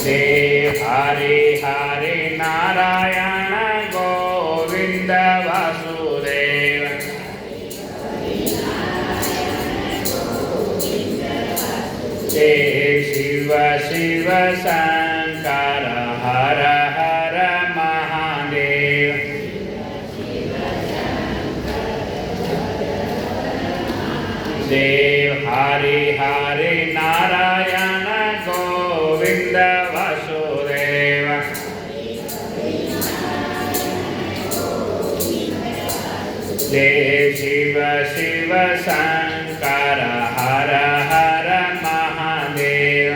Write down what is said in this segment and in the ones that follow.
देव हरे हरे नारायण गोविंद वासुदेव देव शिव शिव शंकर हर हर महादेव देव हरे हरे नारायण गोविंद वासुदेव देव शिव शिव शंकर हर हर महादेव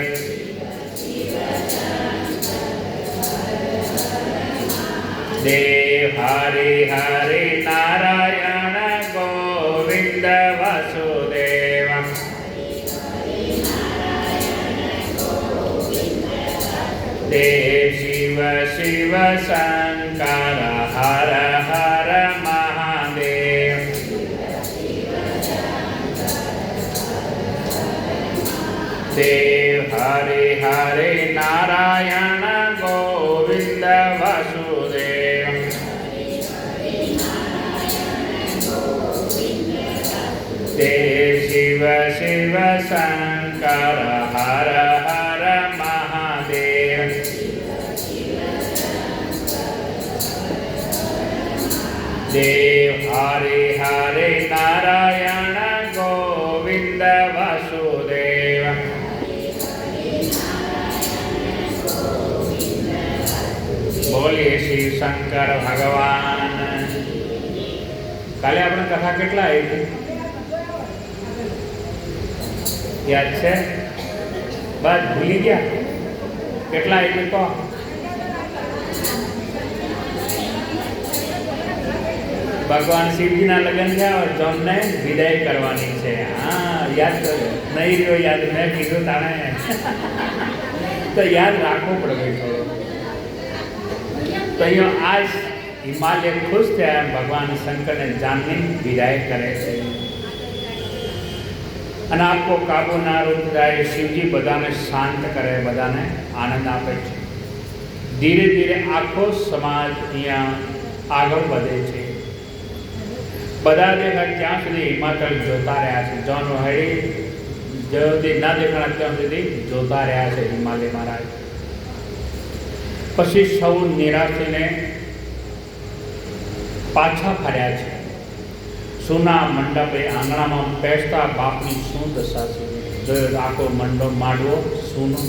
देव हरे हरे नारायण गोविंद वासुदेव देव शिव शिव शंकर हर हर महादेव देव हरे हरे नारायण गोविंद वासुदेव देव शिव शिव शंकर हर हर महादेव देव हरे हरे नारायण गोविंद वासुदेव बोलिए शिव शंकर भगवान। काले आपने कथा કેટલા આવી હતી યાદ છે? બસ ભૂલી ગયા? કેટલા આવી હતી કહો? ભગવાન શિવજીના લગ્ન થયા और જોનને વિદાય કરવાની છે। हाँ याद करो, नहीं રહ્યો याद, मैं કીધું તાણે તો યાદ રાખવું પડે થોડું। तो અહીંયા आज हिमालय खुश થયા भगवान शंकर ने जानने विदाय करे છે અને आपको काबू ना रूप जाए। शिवजी बधाने शांत करे, बधाने आनंद आपे છે। धीरे धीरे आखो समाज અહીંયા આગળ વધે છે। બધા દેખા ત્યાં સુધી હિમાચલ જોતા રહ્યા છે। જોન વહેડી જ્યાં ના દેખાણા ત્યાં સુધી જોતા રહ્યા છે હિમાલય મહારાજ। પછી સૌ નિરાશ થઈને પાછા ફર્યા છે। સુના મંડપે આંગણામાં બેસતા બાપની શું દશા છે। જોયો આખો મંડપ માંડવો સૂનો।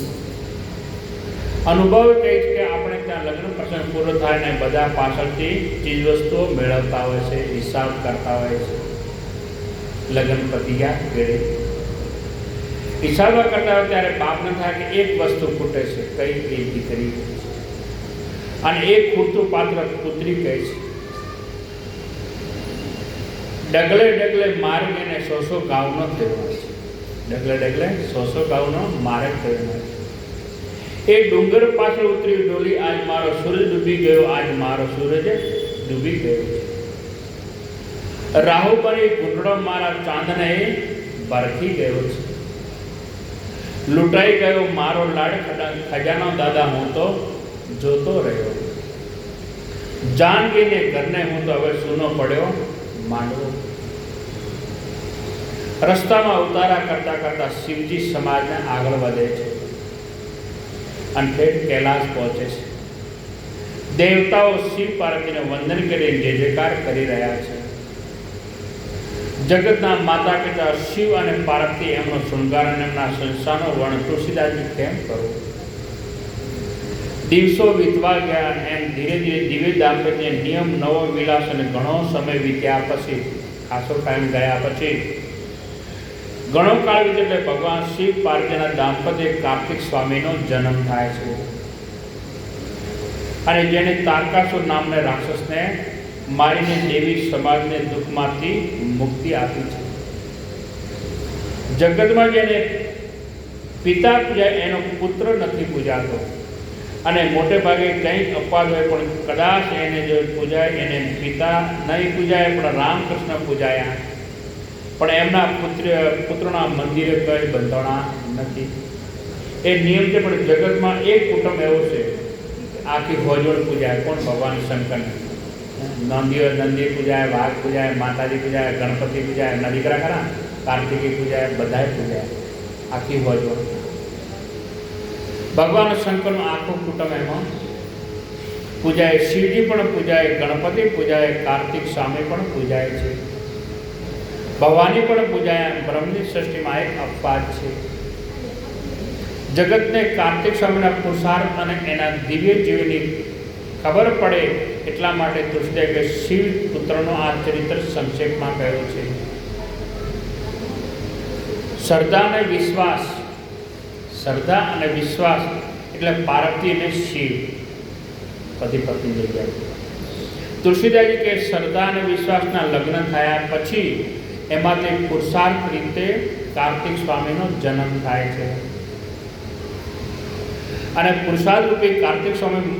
અનુભવ કહે છે કે આપણે ત્યાં લગ્ન પ્રસંગ પૂરો થાય ને બધા પાછળથી ચીજ વસ્તુઓ મેળવતા હોય છે, હિસાબ કરતા હોય છે। લગ્ન પતી ગયા ઘરે હિસાબ કરતા હોય ત્યારે બાપને થાય કે એક વસ્તુ ખૂટે છે, કઈ એ દીકરી અને એક ખૂટતું પાત્ર પુત્રી કહે છે। ડગલે ડગલે માર્ગ એને 100 ગાઉનો થયો છે। ડગલે ડગલે 100 ગાઉનો માર્ગ થયો છે। એ ડુંગર પાછળ ઉતરી ડોલી, આજ મારો સૂરજ ડૂબી ગયો, આજ મારો સૂરજ ડૂબી ગયો। રાહુ બની ગુંડળો મારા ચાંદને બરખી ગયો છે। લૂંટાઈ ગયો મારો લાડ ખજાનો દાદા, હું તો જોતો રહ્યો। જાનકીને ઘરને હું તો હવે સૂનો પડ્યો માંડવો। રસ્તામાં અવતારા કરતા કરતા શિવજી સમાજને આગળ વધે છે અને ઠેઠ कैलाश पहुंचे છે। દેવતાઓ શિવ પાર્વતીને વંદન કરી જય જયકાર કરી રહ્યા છે। જગતના માતા પિતા શિવ અને પાર્વતી એમનો શૃંગાર અને એમના સંસ્થાનો વર્ણન તુલસીદાસજી કેમ કરવું। દિવસો વીતવા ગયા અને એમ ધીરે ધીરે દિવ્ય દાંપત્ય નિયમ નવો વિલાસ અને ઘણો સમય વીત્યા પછી, ખાસો ટાઈમ ગયા પછી ઘણો કાળ વીતે એટલે ભગવાન શિવ પાર્વતીના દાંપત્ય કાર્તિક સ્વામીનો જન્મ થાય છે અને જેને તારકાસુર નામને રાક્ષસને મારીને દેવી સમાજને દુઃખમાંથી મુક્તિ આપી છે। જગતમાં જેને પિતા પૂજાય એનો પુત્ર નથી પૂજાતો અને મોટે ભાગે કંઈક અપવાદ હોય પણ કદાચ એને જો પૂજાય એને પિતા નહીં પૂજાય પણ રામકૃષ્ણ પૂજાયા। પણ એમના પુત્રના મંદિરે કંઈ બંધાણા નથી. એ નિયમ છે, પણ જગતમાં એક કુટુંબ એવો છે આખી હોજોડ પૂજાય. કોણ? ભગવાન શંકરને. નંદી પૂજાય, વાઘ પૂજાય, માતાજી પૂજાય, ગણપતિ પૂજાય, એમના દીકરા ખરા કાર્તિકી પૂજાય, બધાય પૂજાય આખી હોજોડ. ભગવાન શંકરનું આખું કુટુંબ એમાં પૂજાય. શિવજી પણ પૂજાય, ગણપતિ પૂજાય, કાર્તિક સ્વામી પણ પૂજાય છે, ભવાની પણ પૂજાય. બ્રહ્મની સૃષ્ટિમાં એક અપવાદ છે. જગતને કાર્તિક સ્વામીના પુરુષાર્થ અને એના દિવ્ય જીવનની ખબર પડે એટલા માટે તુલસીદાસે શિવ પુત્રનો આ ચરિત્ર સંક્ષેપમાં કહ્યું છે. શ્રદ્ધા અને વિશ્વાસ. શ્રદ્ધા અને વિશ્વાસ એટલે પાર્વતી અને શિવ, પતિ પત્ની જગ્યાએ. તુલસીદાસજી કે શ્રદ્ધા અને વિશ્વાસના લગ્ન થયા પછી એમાંથી પુરુષાર્થ રીતે કાર્તિક સ્વામીનો જન્મ થાય છે. અને પુરુષાર્થ રૂપી કાર્તિક સ્વામી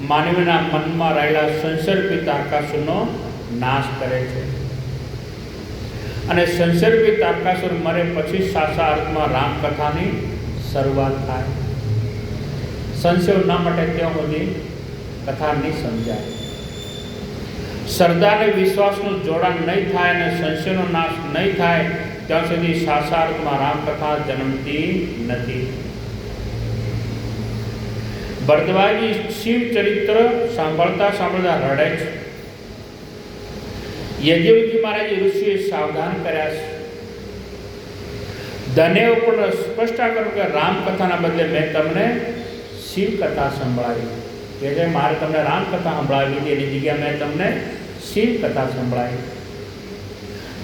માનવીના મનમાં રહેલા સંસર્પિત તારકાસુરનો નાશ કરે છે. અને સંસર્પિત તારકાસુર મરે પછી સાચા અર્થમાં રામકથાની શરૂઆત થાય. સંશય ન મટે ત્યાં સુધી કથા નહીં સમજાય. શ્રદ્ધા અને વિશ્વાસનું જોડાણ નહીં થાય અને સંશયનો નાશ નહીં થાય ત્યાં સુધી સાચા અર્થમાં રામકથા જન્મતી નથી. ભરદ્વાજી શિવ ચરિત્ર સાંભળતા સાંભળતા રડે છે. યજ્ઞવલ્કી મહારાજે ઋષિએ સાવધાન કર્યા છે. ધનેવ પણ સ્પષ્ટ કર્યું કે રામકથાના બદલે મેં તમને શિવ કથા સંભળાવી. કે છે મારે તમને રામકથા સંભળાવી હતી, એની જગ્યાએ મેં તમને શિવ કથા સંભળાવી.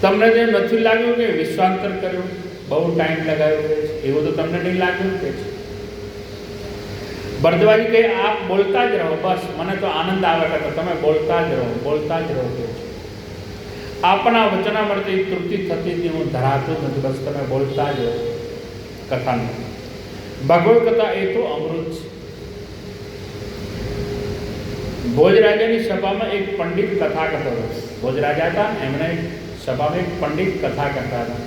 તમને જે નથી લાગ્યું કે વિશ્વાંતર કર્યું, બહુ ટાઈમ લગાવ્યો છે, એવું તો તમને નહીં લાગ્યું કે છે. ભરદ્વાજી કે આપ બોલતા જ રહો, બસ મને તો આનંદ આવે કે તમે બોલતા જ રહો, બોલતા જ રહો કે છે. આપના વચનામૃતથી તૃપ્તિ થતી હતી, હું ધરાતું નથી, બસ તમે બોલતા જ રહો કથાનું. ભગવત કથા એ તો અમૃત છે. ભોજરાજાની સભામાં એક પંડિત કથા કરતો હતો. ભોજરાજા હતા, એમણે સભામાં એક પંડિત કથા કરતા હતા.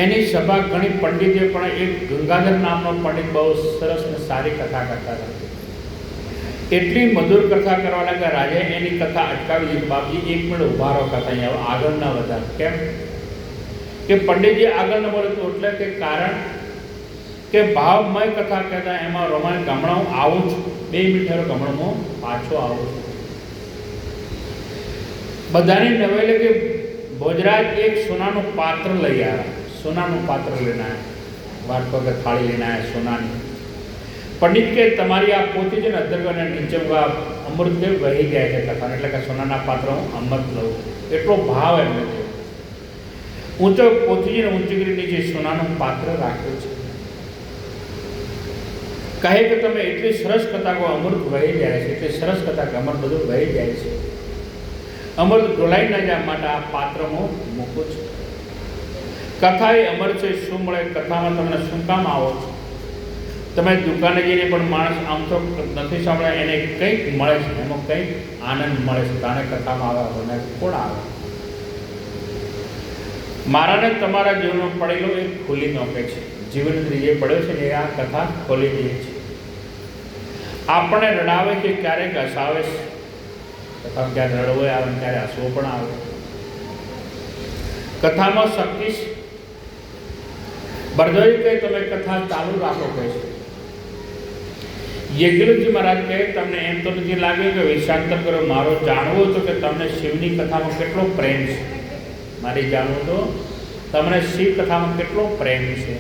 એની સભા ઘણી પંડિતે, પણ એક ગંગાધર નામનો પંડિત બહુ સરસ ને સારી કથા કરતા હતા. એટલી મધુર કથા કરવા લાગ્યા, રાજાએ એની કથા અટકાવી દીધી. બાપજી એક મિનિટ ઉભા રહો, કથા અહીંયા આગળ ના વધારે. કેમ કે પંડિતજી આગળ ન બોલે તો એટલે કે કારણ કે ભાવમય કથા કહેતા એમાં રોમાન ગમણા હું આવું છું, 2 મિનિટ ગમણમાં પાછો આવું છું. બધાની નવેલે કે ભોજરાજ એક સોનાનું પાત્ર લઈ આવ્યા. સોનાનું પાત્ર લઈને આવ્યા, વાત પગે થાળી લઈને આવ્યા સોનાની. પંડિત કે તમારી આ પોતી છે ને અધ્ધર નીચે અમૃત કે વહી જાય છે કથા, એટલે કે સોનાના પાત્ર હું અમૃત લઉં. એટલો ભાવ એમને થયો. ઊંચો પોતીજીને ઊંચી કરી નીચે સોનાનું પાત્ર રાખ્યું છે. કહે કે તમે એટલી સરસ કથા કહો, અમૃત વહી જાય છે, એટલી સરસ કથા કે અમૃત બધું વહી જાય છે. અમૃત ઢોલાઈ ના જાય માટે આ પાત્રમાં મૂકું છું. કથા એ અમર છે. શું મળે કથામાં? તમને શું કામ આવો છો? તમે દુકાને જઈને પણ માણસ આમ તો નથી સાંભળે, એને કંઈક મળે છે, એમાં કંઈક આનંદ મળે છે. તાને કથામાં આવે મને કોણ આવે? મારાને તમારા જીવનમાં પડેલો એક ખોલી નાખે છે. જીવન જે પડ્યો છે ને એ આ કથા ખોલી દે છે. આપણે રડાવે છે, ક્યારેક હસાવે છે. કથામાં ક્યારે રડવો આવે, ક્યારે હસવો પણ આવે. કથામાં શક્તિ છે. ભરદ્વાજી કહે તમે કથા ચાલુ રાખો કહે છે. યજ્ઞવલ્કી મહારાજ કહે તમને એમ તો નથી લાગ્યું કે વિષાંતર કરો? મારો જાણવું હતું કે તમને શિવની કથામાં કેટલો પ્રેમ છે. મારે જાણવું તો તમને શિવ કથામાં કેટલો પ્રેમ છે.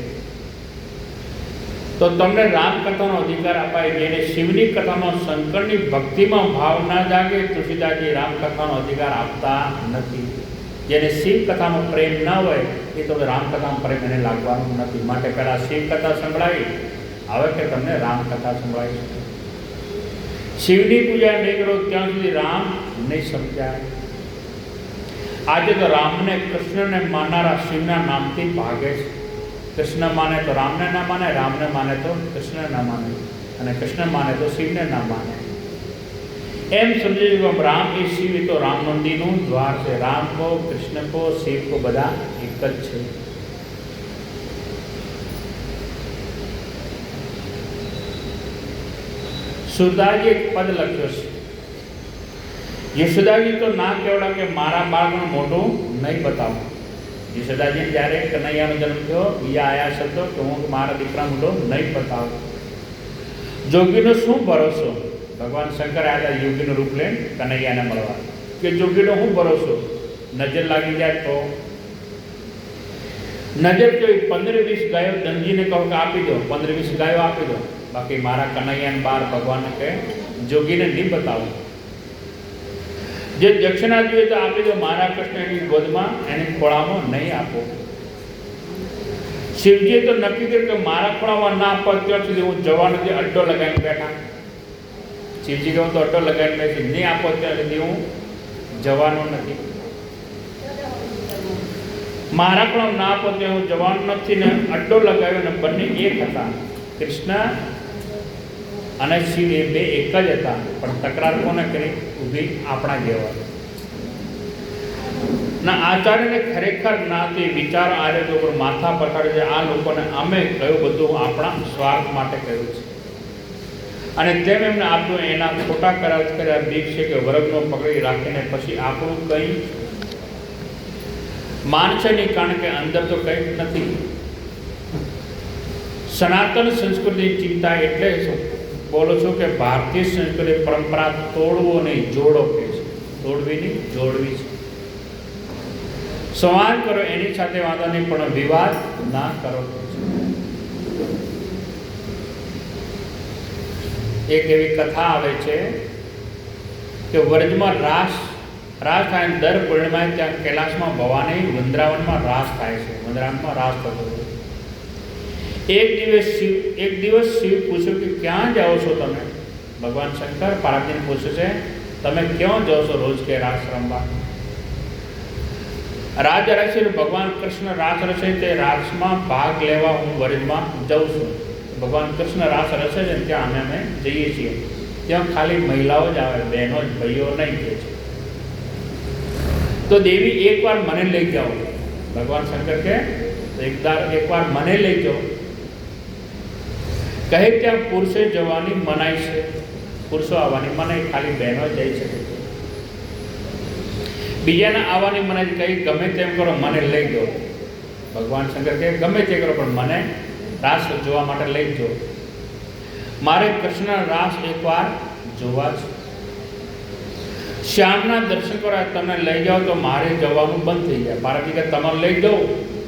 તો તમને રામકથાનો અધિકાર અપાય. જેને શિવની કથામાં શંકરની ભક્તિમાં ભાવ ના જાગે, તુલસીદાસજી રામકથાનો અધિકાર આપતા નથી. જેને શિવ કથામાં પ્રેમ ના હોય એ તો રામકથામાં પ્રેમ એને લાગવાનું નથી. માટે પહેલાં શિવ કથા સંભળાવી, હવે કે તમને રામકથા સંભળાવી. શિવની પૂજા નહીં કરો ત્યાં સુધી રામ નહીં સમજાય. આજે તો રામને કૃષ્ણને માનનારા શિવના નામથી ભાગે છે. કૃષ્ણ માને તો રામને ના માને, રામને માને તો કૃષ્ણ ના માને, અને કૃષ્ણ માને તો શિવને ના માને. एम समझे कि राम ए शिव तो राम मंदिर द्वार से राम को कृष्ण को शिव को बधा एक ज छे। सुरदाजी एक पद लख्यो छे, यशोदाजी तो ना केवड़ा के मारा बाळकनो मोटो नहीं बताओ। यशोदाजी જ્યારે કનૈયાનો જન્મ થયો બીજા આયા શબ્દો કે હું મારા દીકરા મોટો નહીં બતાવું। જોગીનો શું ભરોસો? ભગવાન શંકર આયા યોગીનું રૂપ લઈને કનૈયાને મળવા કે જોગીનો શું ભરોસો? નજર લાગી જાય તો નજર જોઈ 15-20 ગાયો દંજીને કહો કે આપી દો, 15-20 ગાયો આપી દો, બાકી મારા કનૈયાને બાર ભગવાન કે જોગીને નહીં બતાવું। જે દક્ષિણા જોઈએ તો આપી દો, મારા કૃષ્ણ એની ગોદમાં એની ખોળામાં નહીં આપો। શિવજીએ તો નક્કી કર્યું કે મારા ખોળામાં ના આપો ત્યાં સુધી હું જવાનો જે અડ્ડો લગાવીને બેઠા। શિવજી કહું તો અડ્ડો લગાવીને બેસી નહીં આપો ત્યાં સુધી હું જવાનો નથી। મારા ખોળામાં ના આપો ત્યાં હું જવાનો નથી ને અડ્ડો લગાવ્યો ને બંને એક હતા। કૃષ્ણ અને શિવ એ બે એક જ હતા, પણ તકરાર કોને કરી ઊભી? આપણા જેવા ના આચાર્યને ખરેખર ના તે વિચાર આરે તો ઉપર માથા પથાડે છે। આ લોકોને અમે કયું બધું આપણા સ્વાર્થ માટે કહ્યું છે અને તેમ એમને આપ્યું એના ખોટા કરાર કર્યા। બીક છે કે વર્ગનો પકડી રાખીને પછી આપણું કંઈ માનશે નહીં, કારણ કે અંદર તો કંઈ નથી। સનાતન સંસ્કૃતિની ચિંતા એટલે બોલો છો કે ભારતીય સંસ્કૃતિ પરંપરા તોડવો નહીં, જોડો કે છે। તોડવી નહીં, જોડવી છે। સંવાદ કરો એની સાથે વાંધો નહીં, પણ વિવાદ ના કરો। એક એવી કથા આવે છે કે વ્રજમાં રાસ થાય દર પૂર્ણિમાએ ત્યાં કૈલાસમાં ભવાની વૃંદાવનમાં રાસ થાય છે। વૃંદાવનમાં રાસ થતો एक दिवस शिव पूछो कि क्या जाओ छो तमे? भगवान शंकर पार्वती ने पूछे छे तमे क्यों जाओ छो रोज के रास रमवा? राज रचे भगवान कृष्ण रास रचे ते रास में भाग लेवा हूँ वरज में जाऊँ छूँ। भगवान कृष्ण रास रचे छे त्यां अमे जईए छीए, त्यां खाली महिलाओं ज आवे, बहनों ज भाईओ नहीं कहे छे। तो देवी एक बार मने लई जाओ। भगवान शंकर के एक बार मने लई जाओ। कहे त्या पुरुषे जवानी मनाई छे, पुरुषो आवानी मनाई, खाली बहनों जई छे। बीजाने आवानी मनाई, कही गमे तेम करो मने लई जाओ। भगवान शंकर कहे गमे ते करो पण मने रास जोवा माटे लई जाओ। मारे कृष्ण रास एक बार जोवा छे। श्यामना दर्शन करो तमने लई जाओ तो मारे जवानुं बंध थई जाय। पार्वती के तमने लई जाओ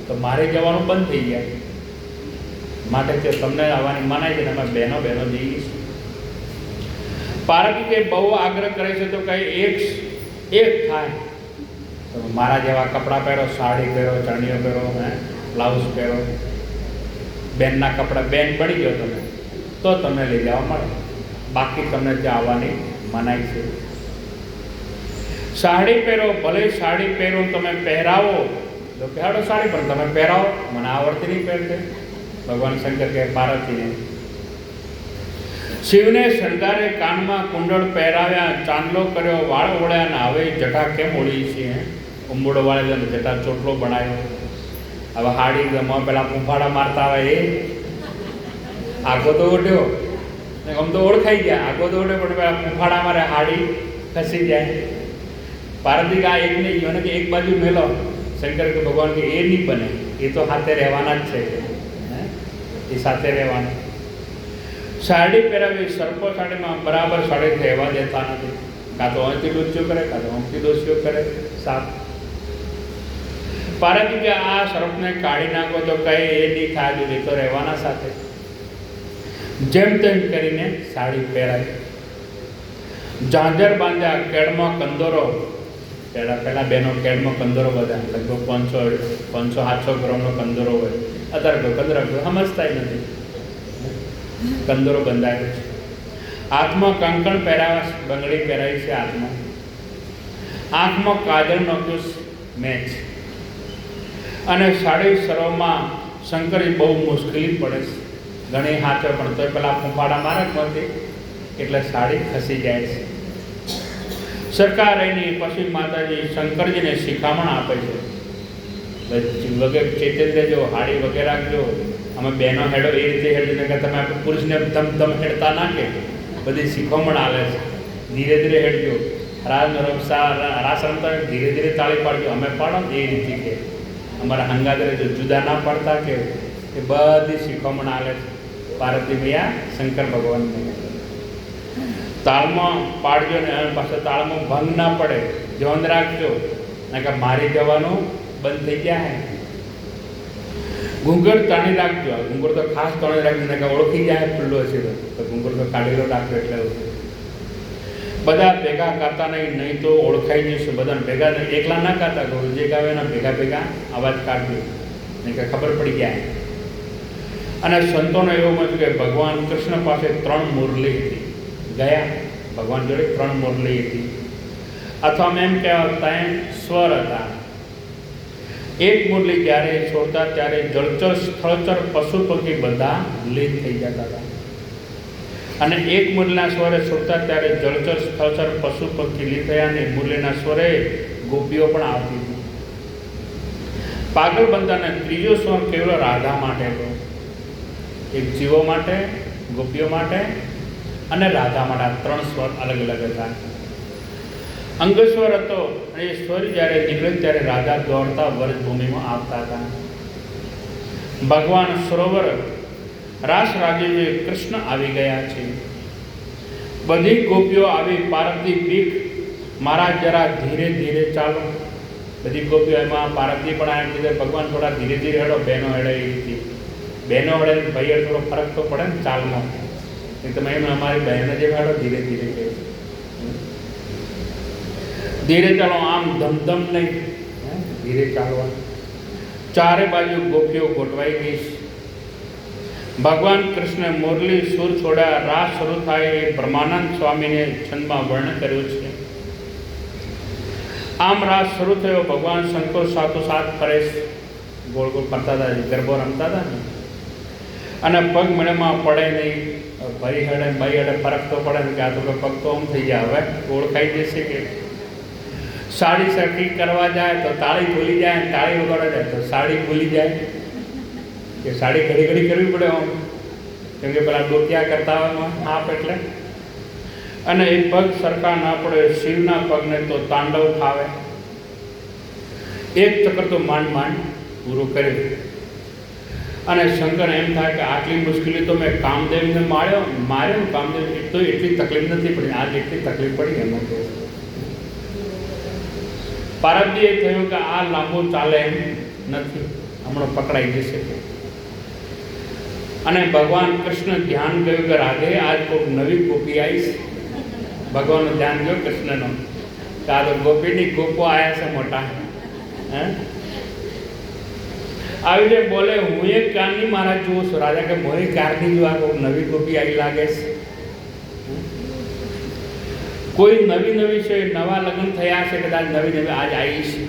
तो मारे जवानुं बंध थई जाय, માટે તે તમને આવવાની મનાઈ છે, અમે બહેનો જઈએ છીએ। પાર્વતી કે બહુ આગ્રહ કરે છે તો કઈ એક થાય તો મારા જેવા કપડાં પહેરો, સાડી પહેરો, ચણિયો પહેરો, બ્લાઉઝ પહેરો, બેનના કપડાં બેન પડી ગયો તમે તો તમને લઈ જવા મળે, બાકી તમને ત્યાં આવવાની મનાઈ છે। સાડી પહેરો, ભલે સાડી પહેરો તમે પહેરાવો તો કહેવાડો સાડી, પણ તમે પહેરાવો, મને આવડતી नहीं પહેરતે। भगवान शंकर के पार्वती ने शिव ने शृंगारे कान में कुंडल पहराव्या, चांदलो कर्यो, वाळ ओळ्या ने हवे जटा केम ओळी छे? उंबड़ो वाळे जटा चोटलो बनाव्यो। हवे हाड़ी गमो पेला फूफाड़ा मारता हवे ए आगो तो ओढ्यो ने आम तो ओळखाई गया, आगो तो ओढ्यो पण पेला फूफाड़ा मारे हाड़ी खसी जाए। पार्वती का एक ने योने के एक बाजू मेलो। शंकर के भगवान के ए नहीं बने, ये तो हाथे रहवाना ज छे, એ સાથે રહેવાનું। સાડી પહેરાવી, સરપો સાડીમાં બરાબર સાડી રહેવા દેતા નથી। કાં તો અહીંથી ડોસ્યો કરે, કાં તો અહીંથી ડોસ્યો કરે સાપ। પાર્વતી કે આ સરપને કાઢી નાખો તો કઈ એ નહીં થાય, એ તો રહેવાના સાથે। જેમ તેમ કરીને સાડી પહેરાવી, ઝાંઝર બાંધ્યા, કેળમાં કંદોરો। પહેલાં બહેનો કેળમાં કંદોરો બધા લગભગ 500-700 ગ્રામનો કંદોરો હોય। અત્યારે તો કંદોરો સમજતા નથી, કંદોરો બંધાયો છે। હાથમાં કંકણ પહેરાવ્યા, બંગડી પહેરાવી છે હાથમાં। આંખમાં કાજળ નાખ્યું મેચ અને સાડી સરોમાં શંકરી બહુ મુશ્કેલી પડે છે, ઘણી હાચો, પણ તોય પેલા ફૂંફાડા મારે જ નથી એટલે સાડી ખસી જાય છે। સરકાર એની પછી માતાજી શંકરજીને શિખામણ આપે છે, વગેરે ચૈતન્ય જો હાડી વગેરે રાખજો, અમે બહેનો હેડો એ રીતે હેડજો કે તમે આપણે પુરુષને ધમ હેડતા ના કે બધી શિખામણ આલે છે. ધીરે ધીરે હેડજો, રાસ રમતા ધીરે ધીરે તાળી પાડજો, અમે પાડો એ રીતે કે અમારા હંગાદરે જો જુદા ના પડતા કે એ બધી શિખામણ આલે છે પાર્વતી મૈયા શંકર ભગવાનને. તાળમાં પાડજો ને પાછળ તાળમાં ભંગ ના પડે, ધ્યાન રાખજો ને કે મારી જવાનું બંધ થઈ જાય. ઘૂંઘર તાણી રાખજો, ઘૂંઘર તો ખાસ તાણી રાખજો ને કે ઓળખી જાય ખુલ્લો છે તો ઘૂંઘર તો કાઢેલો રાખજો. એટલે બધા ભેગા કરતા નહીં તો ઓળખાઈ જશે. બધાને ભેગા એકલા ના કરતા, જે ગાવે એના ભેગા ભેગા અવાજ કાઢજો ને કે ખબર પડી જાય. અને સંતોને એવું મળ્યું કે ભગવાન કૃષ્ણ પાસે 3 મુરલી હતી, ગયા ભગવાન જોડે 3 મુરલી હતી, અથવા એમ કહેવાતા સ્વર હતા. એક મુરલી જ્યારે છોડતા ત્યારે જળચર સ્થળચર પશુ પક્ષી બધા લીન થઈ જતા હતા, અને એક મુરલીના સ્વરે છોડતા ત્યારે જળચર સ્થળચર પશુ પક્ષી લીન થયા, અને મુરલીના સ્વરે ગોપીઓ પણ આવતી હતી. પાગલ બનતાને ત્રીજો સ્વર કેવળ રાધા માટે હતો, એક જીવો માટે, ગોપીઓ માટે અને રાધા માટે. 3 સ્વર અલગ અલગ હતા. અંગસ્વર હતો, અને એ સ્વર જ્યારે નીકળે ત્યારે રાધા દોડતા વ્રજભૂમિમાં આવતા હતા. ભગવાન સરોવર રાસ રાજ્ય કૃષ્ણ આવી ગયા છે. બધી ગોપીઓ આવી પાર્વતી પીઠ મારા જરા ધીરે ધીરે ચાલો. બધી ગોપીઓ એમાં પાર્વતી પણ આવી કીધે ભગવાન થોડા ધીરે ધીરે હેડો, બહેનો હેડે એ રીતે. બહેનો હેડે ભાઈ થોડો ફરક તો પડે ને ચાલમાં, એ તમે એમ અમારી બહેનો જે હેડો ધીરે ધીરે કહે ધીરે ચાલો, આમ ધમધમ નહીં, ધીરે ચાલવા. ચારે બાજુ ગોપીઓ ગોઠવાઈ ગઈ. ભગવાન કૃષ્ણ મુરલી સુર છોડ્યા, રાસ શરૂ થાય એ બ્રહ્માનંદ સ્વામીને છંદમાં વર્ણન કર્યું છે. આમ રાસ શરૂ થયો, ભગવાન શંકર સાથોસાથ ફરે, ગોળ ગોળ ફરતા હતા, ગરબો રમતા હતા ને, અને પગ મળેમાં પડે નહીં. ભાઈ હડે ભાઈ હડે ફરક તો પડે ને કે આ તો પગ તો આમ થઈ જાય, હવે ઓળખાઈ જશે કે. સાડી સરખી કરવા જાય તો તાળી ભૂલી જાય, તાળી વગાડવા જાય તો સાડી ભૂલી જાય કે સાડી ઘડી ઘડી કરવી પડે આમ, કેમ કે પેલા ડોકિયા કરતા હોય આપ એટલે. અને એ પગ સરખા ના પડે. શિવના પગને તો તાંડવ ફાવે. એક ચક્કર તો માંડ માંડ પૂરું કર્યું. અને શંકર એમ થાય કે આટલી મુશ્કેલી તો મેં કામદેવને માર્યો કામદેવ તો એટલી તકલીફ નથી પડી, આજ એટલી તકલીફ પડી એમાં. તો પાર્વતીએ થયું કે આ લાંબુ ચાલે એમ નથી, હમણાં પકડાઈ જશે. અને ભગવાન કૃષ્ણ ધ્યાન ગયું કે રાધે આજ કોઈક નવી ગોપી આવીશ. ભગવાનનું ધ્યાન ગયું કૃષ્ણનો કે આ તો ગોપીની ગોપો આવ્યા છે મોટા. આવી રીતે બોલે, હું એક કારની મારા જોઉં છું. રાજા કે મોએ કારની જો આ કોઈક નવી ગોપી આવી લાગે છે. કોઈ નવી છે, નવા લગ્ન થયા છે, કદાચ નવી આજ આવી છે.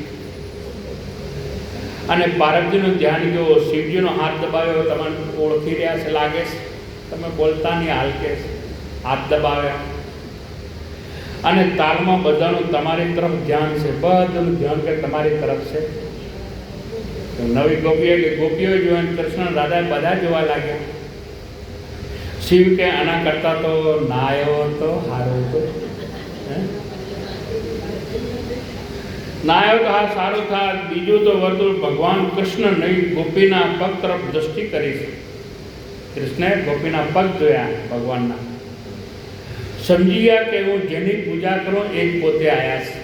અને પાર્વતીનું ધ્યાન ગયો, શિવજીનો હાથ દબાવ્યો, તમને ઓળખી રહ્યા છે લાગે છે, તમે બોલતા નહીં હાલ કે હાથ દબાવ્યા. અને તાલમાં બધાનું તમારી તરફ ધ્યાન છે, બધાનું ધ્યાન કે તમારી તરફ છે. નવી ગોપીઓ જોવા કૃષ્ણ રાધા બધા જોવા લાગ્યા. શિવ કે આના કરતા તો ના આવ્યો તો સારું હતો, ના આવ્યો તો હા સારું થાય. બીજું તો વર્તુળ ભગવાન કૃષ્ણ નહીં ગોપીના પગ તરફ દ્રષ્ટિ કરી છે. કૃષ્ણે ગોપીના પગ જોયા ભગવાનના, સમજી ગયા કે હું જેની પૂજા કરું એ જ પોતે આવ્યા છે.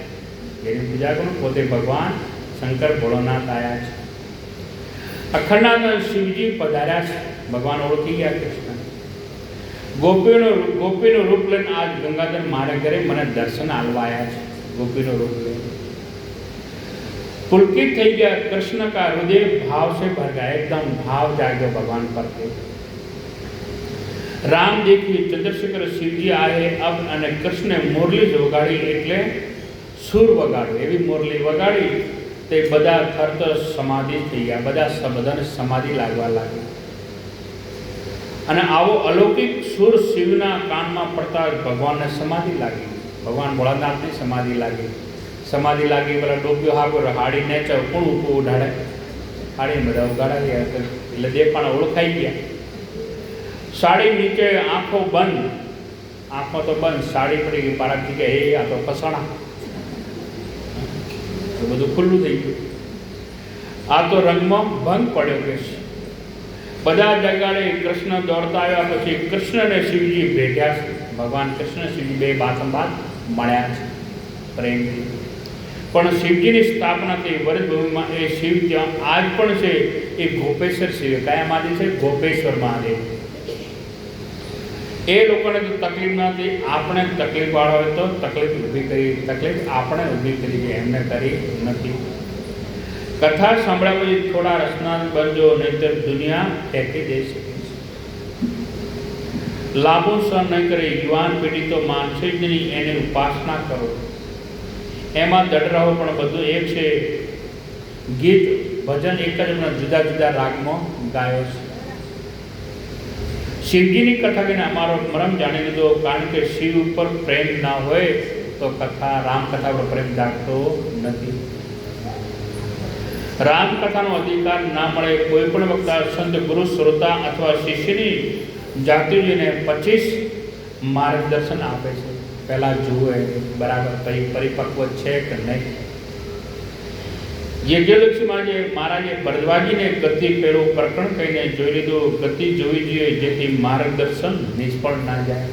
જેની પૂજા કરું પોતે ભગવાન શંકર ભોળોનાથ આવ્યા છે. અખંડાનંદ શિવજી પધાર્યા છે. ભગવાન ઓળખી ગયા કૃષ્ણ. ગોપીનું રૂપ લઈને આજ ગંગાધર મારા ઘરે મને દર્શન આલવાયા છે. ગોપીનું રૂપ લઈને पुलकित થઈ ગયા. कृष्ण का हृदय भाव से भर गया, एकदम भाव जागो भगवान पर के. राम देखिए चंद्रशेखर शिवजी आए अब, અને કૃષ્ણે મુરલી જ વગાડી, એટલે સુર વગાડ્યો, એવી મુરલી વગાડી તે બધા તરત સમાધિ થઈ ગયા. બધાને સમાધિ લાગવા લાગી. અને આવો અલૌકિક સુર શિવના કાનમાં પડતા ભગવાનને સમાધિ લાગી. ભગવાન ભોળાનાથની સમાધિ લાગી. સમાધિ લાગી પેલા ડોબ્યો હાગો હાડી નેચે કોણ ઉપર ઉડાડે, હાડી બધા ઉગાડા ગયા એટલે દેખાણા ઓળખાઈ ગયા. સાડી નીચે આંખો બંધ, આંખો તો બંધ, સાડી પડી ગઈ. પારાથી કે એ આ તો ફસાણા, બધું ખુલ્લું થઈ ગયું. આ તો રંગમાં ભંગ પડ્યો કે છે. બધા જગાડે કૃષ્ણ દોડતા આવ્યા. પછી કૃષ્ણ અને શિવજી ભેટ્યા છે. ભગવાન કૃષ્ણ શિવજી બે બાતંબાત મળ્યા છે પ્રેમથી. પણ શિવજીની સ્થાપના થઈ વ્રજભૂમિમાં. એ શિવ ત્યાં આજ પણ છે. એ ગોપેશ્વર શિવ. કયા મહાદેવ છે? ગોપેશ્વર મહાદેવ. એ લોકોને તો તકલીફ નથી, આપણે તકલીફ વાળા હોય તો તકલીફ ઊભી કરી, તકલીફ આપણે ઊભી કરી છે, એમને કરી નથી. કથા સાંભળ્યા પછી થોડા રસના બનજો, નહીંતર દુનિયા ફેંકી દઈ શકે છે. લાભો સહન નહીં કરે યુવાન પેઢી તો માનશે જ નહીં. એની ઉપાસના કરો, એમાં દઢ રહો. પણ બધું એક છે. ગીત ભજન એક જ જુદા જુદા રાગમાં ગાયો છે. શિવજીની કથા કહીને અમારો મરમ જાણી લીધો. કારણ કે શિવ ઉપર પ્રેમ ના હોય તો કથા રામકથા પર પ્રેમ જાગતો નથી. રામકથાનો અધિકાર ના મળે કોઈ પણ વખત સંત ગુરુ શ્રોતા અથવા શિષ્યની જાતિજીને 25 માર્ગદર્શન આપે છે. પહેલાં જુએ બરાબર પરિપક્વ છે કે નહીં. યજ્ઞલક્ષ્મીમાં જે મહારાજે ભરદ્વાજીને ગતિ પેલું પ્રકરણ કહીને જોઈ લીધું. ગતિ જોવી જોઈએ જેથી માર્ગદર્શન નિષ્ફળ ના જાય.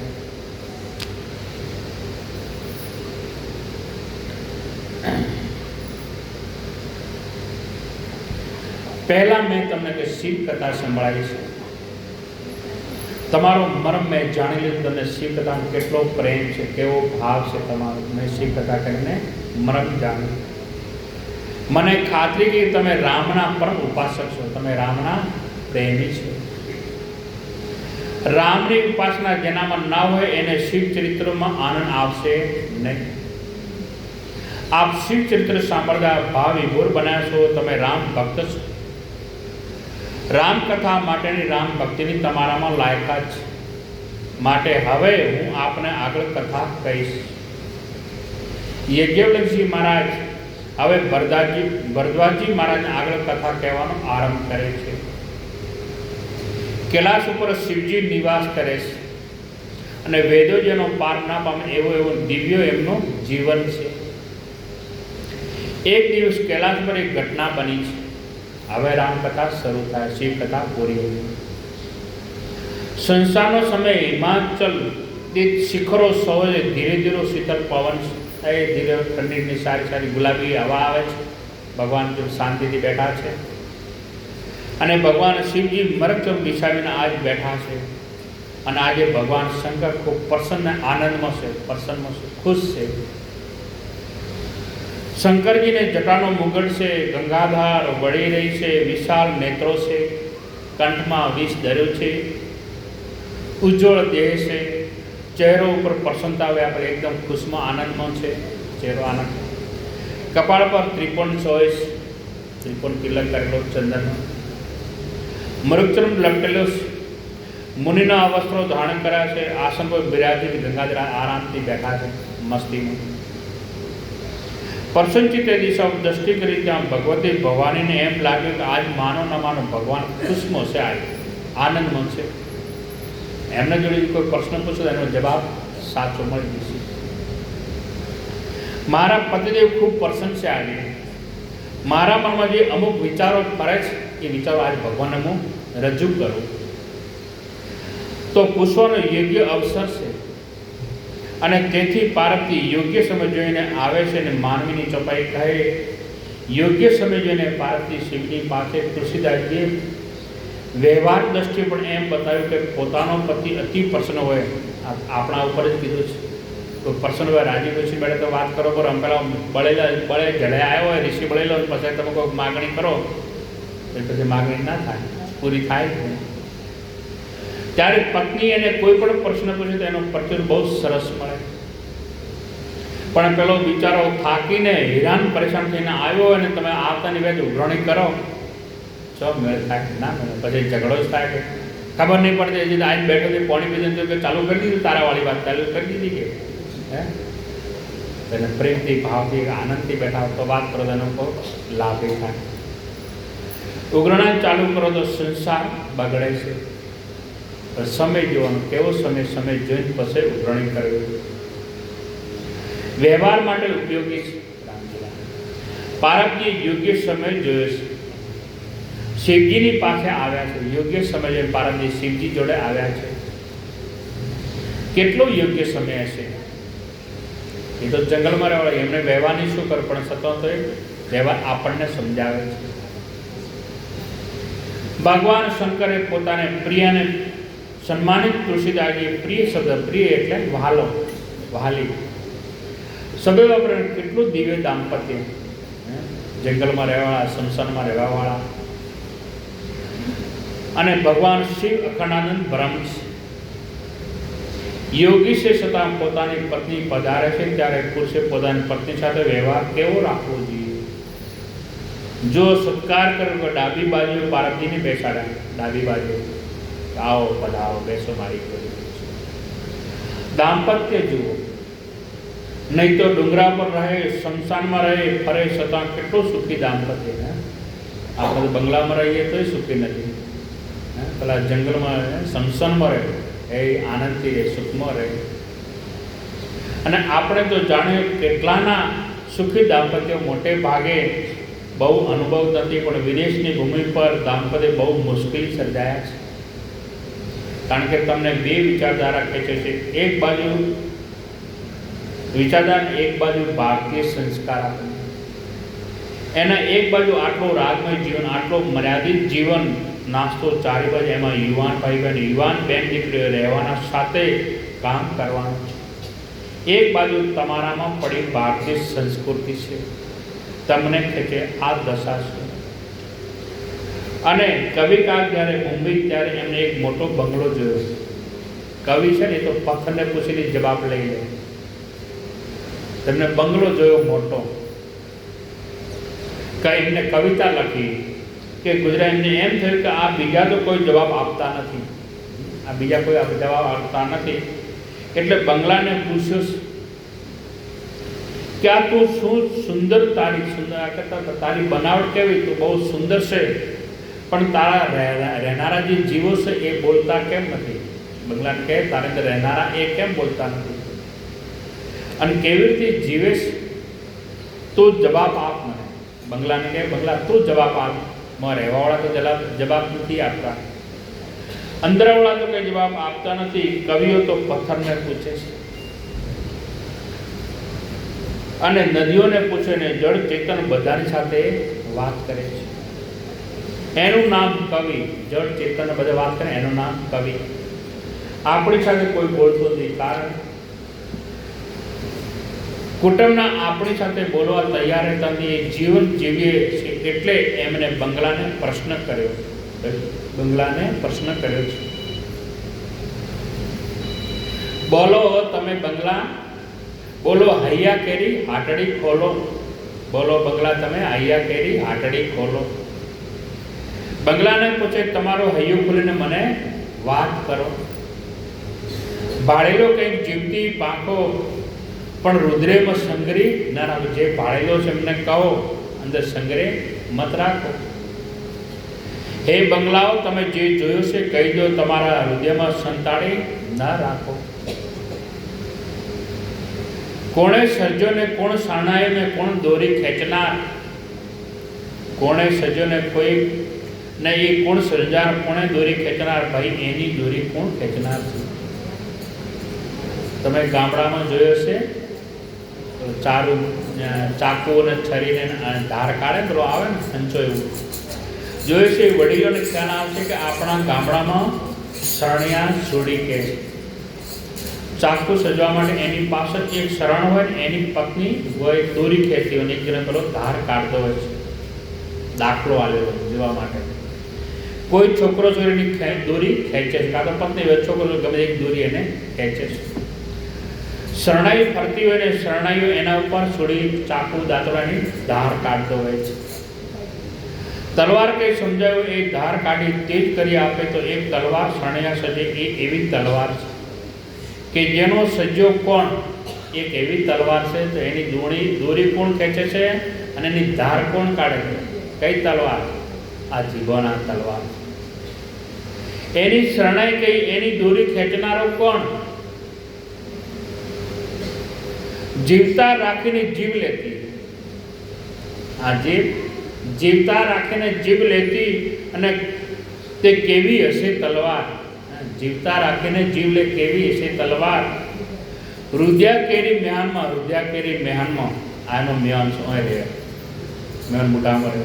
પહેલા મેં તમને કે શિવ કથા સંભળાવી છે. તમારો મરમ મેં જાણી લીધું. તમને શિવ કથામાં કેટલો પ્રેમ છે, કેવો ભાવ છે તમારો. મેં શિવ કથા કરીને મરમ જાણ્યું. મને ખાતરી કે તમે રામના પરમ ઉપાસક છો, તમે રામના પ્રેમી છો. રામની ઉપાસના જેનામાં ના હોય એને શિવ ચરિત્રમાં આનંદ આવશે નહીં. આપ શિવ ચરિત્ર સાંભળતા ભાવ વિભોર બન્યા છો. તમે રામ ભક્ત છો. રામકથા માટેની રામ ભક્તિની તમારામાં લાયકાત છે. માટે હવે હું આપને આગળ કથા કહીશ. યજ્ઞવલ્લભજી મહારાજ હવે ભરદ્વાજી મહારાજ આગળ કથા કહેવાનો આરંભ કરે છે. કૈલાસ ઉપર શિવજી નિવાસ કરે છે અને વેદો જેનો પાર ના પામે એવો દિવ્ય એમનું જીવન છે. એક દિવસ કૈલાસ પર એક ઘટના બની છે. હવે રામકથા શરૂ થાય, શિવ કથા પૂરી હોય. સંસારનો સમય હિમાચલ શિખરો સૌએ ધીરે ધીરે શીતળ પવન ધીરે ઠંડીની સારી સારી ગુલાબી હવા આવે છે. ભગવાન જો શાંતિથી બેઠા છે અને ભગવાન શિવજી મરકચમ બિછાવીને આજ બેઠા છે. અને આજે ભગવાન શંકર ખૂબ પ્રસન્ન આનંદમાં છે, પ્રસન્નમાં છે, ખુશ છે. શંકરજીને જટાનો મુગટ છે, ગંગાધાર વળી રહી છે, વિશાળ નેત્રો છે, કંઠમાં વિષ ધર્યો છે, ઉજ્જવળ દેહ છે, ચહેરો ઉપર પ્રસન્નતા વ્યાપે એકદમ ખુશમાં આનંદમાં છે. ચહેરો આનંદ. કપાળ પર ત્રિકોણ ચોઈસ, ત્રિકોણ તિલક કરેલો ચંદનનો. મૃગચર્મ લપટેલો છે. મુનિના વસ્ત્રો ધારણ કર્યા છે. આસન પર બિરાજી ગંગાધર આરામથી બેઠા છે મસ્તીમાં. પ્રસન્નચિત્તે દિશા દ્રષ્ટિ કરી ત્યાં ભગવતી ભવાનીને એમ લાગ્યું કે આજ માનો ન માનો ભગવાન ખુશમાં છે, આજ આનંદમાં છે. એમને જોડે કોઈ પ્રશ્ન પૂછો એનો જવાબ સાચો મળી જશે. મારા પતિદેવ ખૂબ પ્રસન્ન છે. આજે મારા મનમાં જે અમુક વિચારો ફરે છે એ વિચારો આજ ભગવાનને હું રજૂ કરું તો પૂછવાનો યોગ્ય અવસર છે. અને તેથી પાર્વતી યોગ્ય સમય જોઈને આવે છે અને માનવીની ચોપાઈ કહે. યોગ્ય સમય જોઈને પાર્વતી શિવજી પાસે તુલસીદાસજીએ વ્યવહાર દ્રષ્ટિએ પણ એમ બતાવ્યું કે પોતાનો પતિ અતિ પ્રસન્ન હોય. આપણા ઉપર જ કીધું છે તો પ્રસન્ન હોય, રાજી ખુશી બેઠે તો વાત કરો. પર પેલા બળે જડે આવ્યો હોય ઋષિ બળેલો, પછી તમે કોઈ માગણી કરો એ પછી માગણી ના થાય, પૂરી થાય જ નહીં. ત્યારે પત્ની એને કોઈ પણ પ્રશ્ન પૂછે તો એનો પ્રત્યુત્તર બહુ સરસ મળે. પણ પેલો બિચારો થાકીને હેરાન પરેશાન થઈને આવ્યો અને તમે આવતાની વેજ ઉઘરણી કરો છો, મેળ થાય ના મળે. પછી ઝઘડો જ થાય કે ખબર નહીં પડતી. હજી આવીને બેઠો પાણી પીધું કે ચાલુ કરી દીધું, તારાવાળી વાત ચાલુ કરી દીધી કે હે તેને પ્રેમથી ભાવથી આનંદથી બેઠા તો વાત કરો તેનો કોઈ લાભ થાય. ઉઘરાણા ચાલુ કરો તો સંસાર બગડે છે. સમય જોવાનો કેવો સમય જોઈને પછી ઉઘરણી કરવી વ્યવહાર માટે ઉપયોગી છે. પારબજી યોગ્ય સમય જોયો છે. શિવજીની પાસે આવ્યા છે. યોગ્ય સમયે પારબજી શિવજી જોડે આવ્યા છે. કેટલો યોગ્ય સમય હશે? એ તો જંગલમાં રહેવાળા એમને વ્યવહારની શું કર, પણ સતત વ્યવહાર આપણને સમજાવે છે. ભગવાન શંકરે પોતાને પ્રિયને સન્માનિત તુલસીદાસજીએ પ્રિય શબ્દ, પ્રિય એટલે વહાલો, વહાલી શબ્દ વાપરે. કેટલું દિવ્ય દાંપત્ય, જંગલમાં રહેવાવાળા, શમશાનમાં રહેવાવાળા. અને ભગવાન શિવ અખંડાનંદ બ્રહ્મ છે. યોગી છે છતાં પોતાની પત્ની પધારે છે ત્યારે પુરુષે પોતાની પત્ની સાથે વ્યવહાર કેવો રાખવો જોઈએ? જો સત્કાર કર્યો તો ડાબી બાજુ પારબજીને બેસાડ્યા, ડાબી બાજુ આવો પધારો, બેસો મારી કરી. દાંપત્ય જુઓ, નહીં તો ડુંગરા પર રહે, શમશાનમાં રહે, ફરે છતાં કેટલું સુખી દાંપત્ય. આપણે બંગલામાં રહીએ તોય સુખી નથી. પેલા જંગલમાં શમશાનમાં રહે એ આનંદથી રહે, સુખમાં રહે. અને આપણે તો જાણીએ કેટલાના સુખી દાંપત્ય મોટે ભાગે બહુ અનુભવ નથી, પણ વિદેશની ભૂમિ પર દાંપત્ય બહુ મુશ્કેલ સર્જાયા છે. કારણ કે તમને બે વિચારધારા ખેંચે છે. એક બાજુ વિચારધારા, એક બાજુ ભારતીય સંસ્કાર આપે. એના એક બાજુ આટલો રાગમય જીવન, આટલો મર્યાદિત જીવન, નાસ્તો ચારે બાજુ, એમાં યુવાન ભાઈ બહેન, યુવાન બેન દીકરીઓ રહેવાના, સાથે કામ કરવાનું છે. એક બાજુ તમારામાં પડી ભારતીય સંસ્કૃતિ છે, તમને ખેંચે આ દશા છે. અને કવિ કાળ જ્યારે મુંબઈ ત્યારે એમને એક મોટો બંગલો જોયો. કવિ છે ને, એ તો પથ્થરને પૂછીને જવાબ લઈ લે. તેમને બંગલો જોયો મોટો. કઈ એમને કવિતા લખી કે ગુજરાતને એમ થયું કે આ બીજા તો કોઈ જવાબ આપતા નથી, આ બીજા કોઈ જવાબ આપતા નથી. એટલે બંગલાને પૂછ્યો કે આ તું શું સુંદર, તારી સુંદર તારી બનાવટ કેવી, તું બહુ સુંદર છે, પણ તારા રહેનારા જે જીવો છે એ બોલતા કેમ નથી? બંગલાને કહે તારે અંદર રહેનારા એ કેમ બોલતા નથી? અને કેવી રીતે જીવે છે? તું જવાબ આપ મને. બંગલાને કહે બંગલા તું જવાબ આપ. માં રહેવાવાળા તો જવાબ નથી આપતા, અંદરવાળા તો કંઈ જવાબ આપતા નથી. કવિઓ તો પથ્થરને પૂછે છે અને નદીઓને પૂછે ને જળ ચેતન બધાની સાથે વાત કરે છે. એનું નામ કવિ. જળ ચેતન બધા વાત કરે, એનું નામ કવિ. આપણી સાથે કોઈ બોલતો નથી, કારણ કુટુંબના આપણી સાથે બોલવા તૈયાર હતા નથી. એ જીવન જીવીએ છે. એટલે એમને બંગલાને પ્રશ્ન કર્યો, બંગલાને પ્રશ્ન કર્યો છે, બોલો તમે બંગલા, બોલો હૈયા કેરી હાટડી ખોલો. બોલો બંગલા તમે હૈયા કેરી હાટડી ખોલો. બંગલાને પૂછે તમારો હૈયો ખોલીને મને વાત કરો. ભાળેલો કંઈક જીવતી પાંખો પણ રુદ્રેમાં સંગ્રહી ન રાખો. જે ભાળેલો છે એમને કહો, અંદર સંગ્રહ મત રાખો. હે બંગલાઓ, તમે જે જોયું છે કહી દો, તમારા હૃદયમાં સંતાડી ન રાખો. કોણે સર્જો ને કોણ શરણાયો ને કોણ દોરી ખેંચનાર? કોણે સર્જો ને કોઈ ને એ કોણ સર્જાર, કોણે દોરી ખેંચનાર? ભાઈ એની દોરી કોણ ખેંચનાર છે? તમે ગામડામાં જોયો છે ચારું ચાકુ અને છરીને ધાર કાઢે પેલો આવે ને સંચો, એવું જોયું છે. વડીલોને ખ્યાલ આવશે કે આપણા ગામડામાં શરણિયા છોડી કે ચાકુ સજવા માટે એની પાસે એક શરણ હોય ને એની પત્ની હોય, દોરી ખેંચતી હોય ને એક જણ પેલો ધાર કાઢતો હોય છે, દાખલો આલેલો જોવા માટે. કોઈ છોકરો છોરીની દોરી ખેંચે છે, કાં તો પત્ની હોય, છોકરો ગમે એક દોરી એને ખેંચે છે. શરણાઈ ફરતી હોય ને શરણાઈઓ એના ઉપર છોડી ચાકુ દાંતડાની ધાર કાઢતો હોય છે. તલવાર કંઈ સમજાયું, એ ધાર કાઢી તેજ કરી આપે તો એક તલવાર શરણિયા સજે. એ એવી તલવાર છે કે જેનો સજ્જો કોણ એક એવી તલવાર છે તો એની દોરી કોણ ખેંચે છે અને એની ધાર કોણ કાઢે છે? કઈ તલવાર? આ જીવોના તલવાર. એની શરણાઈ કઈ? એની દોરી ખેંચનારો કોણ? જીવતા રાખીને જીવ લેતી. આ જીવતા રાખીને જીવ લેતી. અને તે કેવી હશે તલવાર? જીવતા રાખીને જીવ લે કેવી હશે તલવાર? રુધિયા કેરી મેહાનમાં, રુધિયા કેરી મેહાનમાં. આનો મેહાન શું રહે? મેહાન મોટામાં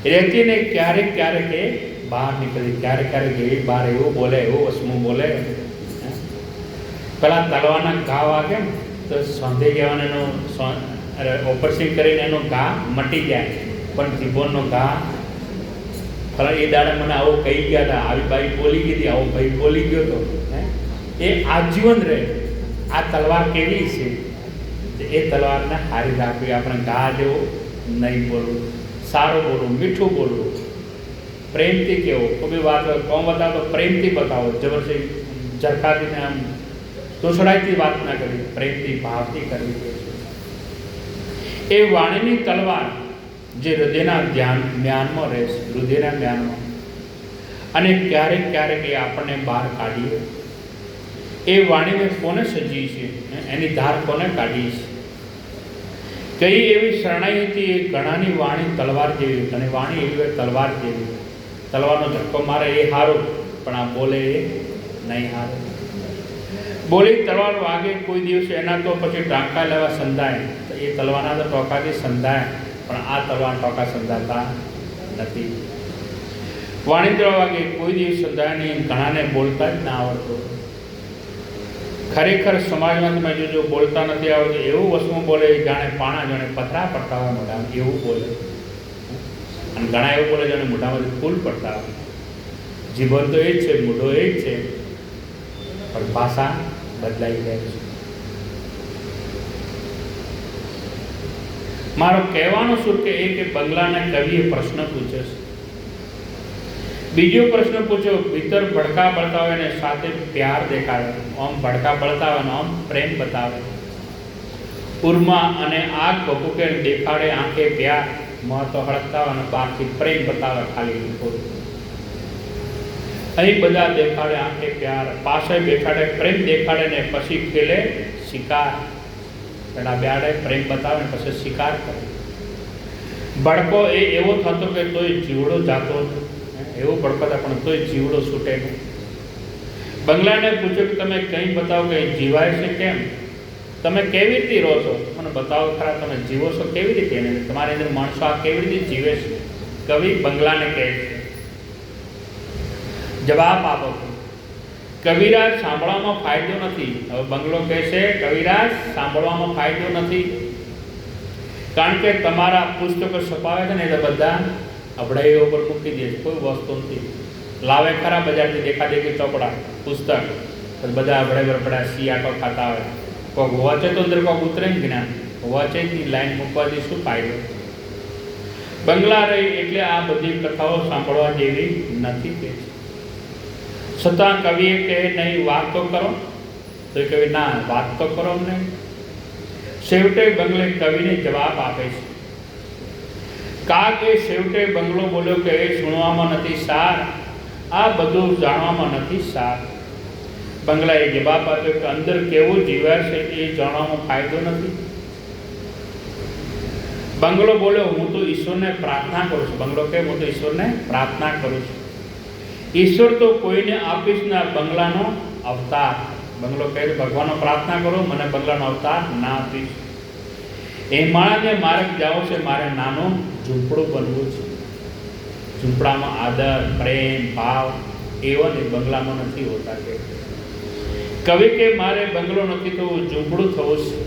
રહેતી ને ક્યારેક ક્યારેક એ બહાર નીકળી, ક્યારેક ક્યારેક એ બહાર એવું બોલે, એવું વસમું બોલે. પેલા તલવારના ઘા વાગે તો સોંધી જવાનો ઓપરેશન કરીને એનો ઘા મટી જાય, પણ જીભોનો ઘા ફલા એ દાડે મને આવું કહી ગયા હતા, આવી બાઈ બોલી ગઈ હતી, આવો ભાઈ બોલી ગયો હતો. એ આજીવન રહે. આ તલવાર કેવી છે? એ તલવારને હારી રાખવી. આપણે ઘા જેવો નહીં બોલવું, સારું બોલવું, મીઠું બોલવું, પ્રેમથી કહેવું. કોઈ વાત હોય કોમ બતાવો તો પ્રેમથી બતાવો, જબરજસ્તી ઝરકાવીને આમ તોછડાઈથી વાત ના કરવી, પ્રેમથી ભાવથી કરવી. એ વાણીની તલવાર જે હૃદયના મ્યાનમાં રહેશે, હૃદયના મ્યાનમાં. અને ક્યારેક ક્યારેક એ આપણને બહાર કાઢીએ. એ વાણીને કોને સજી છે? એની ધાર કોને કાઢી છે? કઈ એવી શરણાઈ હતી? એ ઘણાની વાણી તલવાર જેવી, ઘણી વાણી એવી હોય તલવાર જેવી. તલવારનો ઝટકો મારે એ સારું, પણ આ બોલે એ નહીં સારું. બોલી તલવાર વાગે કોઈ દિવસ એના તો પછી ટાંકા લેવા સંધાય. એ તલવારના તો ટોકાથી સંધાય, પણ આ તલવાર ટોકા સંધાતા નથી. વાણી તલવાર વાગે કોઈ દિવસ સંધાય નહીં. ઘણાને બોલતા જ ના આવડતું. ખરેખર સમાજમાં તમે જો બોલતા નથી આવડતું, એવું વસ્તુ બોલે જાણે પાણા, જાણે પથરા પડતા હોય મોઢામાં, એવું બોલે. અને ઘણા એવું બોલે જાણે મોઢામાંથી ફૂલ પડતા હોય. જીવન તો એ જ છે, મોઢો એ જ છે, પણ ભાષા બદલાઈ જાય છે. મારો કહેવાનો શું કે એ કે બંગલાના કવિએ પ્રશ્ન પૂછ્યો છે. બીજો પ્રશ્ન પૂછ્યો, ભીતર ભડકા બળતાવે ને સાથે પ્યાર દેખાડે. આમ ભડકા બળતાવે ને આમ પ્રેમ બતાવે. ઉર્મા અને આગ ભભૂકે દેખાડે આંખે પ્યાર. મોં તો હળકતા હોય અને બહારથી પ્રેમ બતાવે ખાલી. અહીં બધા દેખાડે આંખે પ્યાર, પાસે બેઠાડે પ્રેમ દેખાડે ને પછી ખેલે શિકાર. પેલા બેહાડે પ્રેમ બતાવે ને પછી શિકાર કરે. ભડકો એ એવો થતો કે તોય જીવડો જાતો, એવો ભડકો હતા પણ તોય જીવડો છૂટે નહીં. બંગલાને પૂછ્યું કે તમે કંઈ બતાવો કે જીવાય છે કેમ? તમે કેવી રીતે રહો છો? મને બતાવો ખરા, તમે જીવો છો કેવી રીતે? તમારી અંદર માણસો આ કેવી રીતે જીવે છે? કવિ બંગલાને કહે છે. જવાબ આપો. કવિરાજ સાંભળવામાં ફાયદો નથી. હવે બંગલો કહે છે કવિરાજ સાંભળવામાં ફાયદો નથી, કારણ કે તમારા પુસ્તકો છપાવે છે ને એ બધા અભડાઈઓ ઉપર મૂકી દે છે. કોઈ વસ્તુ નથી લાવે ખરા બજારથી દેખાદેખી ચોપડા પુસ્તક, બધા અભડાઈ બરબડા સિયાટો ખાતા હોય. કોઈક વાંચે તો અંદર કોઈક ઉતરે ને જ્ઞાન, વાંચે જ લાઈન મૂકવાથી શું ફાયદો? બંગલા રહી એટલે આ બધી કથાઓ સાંભળવા જેવી નથી કે છતાં કવિએ કહે નહીં વાત તો કરો. તો એ કવિ ના વાત તો કરો અમને. છેવટે બંગલે કવિને જવાબ આપે છે. કા કે છેવટે બંગલો બોલ્યો કે એ સુણવામાં નથી સાર, આ બધું જાણવામાં નથી સાર. બંગલાએ જવાબ આપ્યો કે અંદર કેવું જીવાય છે એ જાણવામાં ફાયદો નથી. બંગલો બોલ્યો હું તો ઈશ્વરને પ્રાર્થના કરું છું. બંગલો કે હું તો ઈશ્વરને પ્રાર્થના કરું છું. ઈશ્વર તો કોઈને આપીશ ના બંગલાનો અવતાર. બંગલો કહે ભગવાનનો પ્રાર્થના કરો, મને બંગલાનો અવતાર ના આપીશ. એ માણસને માર્ગ જાઓ છે, મારે નાનું ઝૂંપડું બનવું છે. ઝૂંપડામાં આદર પ્રેમ ભાવ એવો ને બંગલામાં નથી હોતા. કે કવિ કે મારે બંગલો નથી થવું, ઝૂંપડું થવું છે.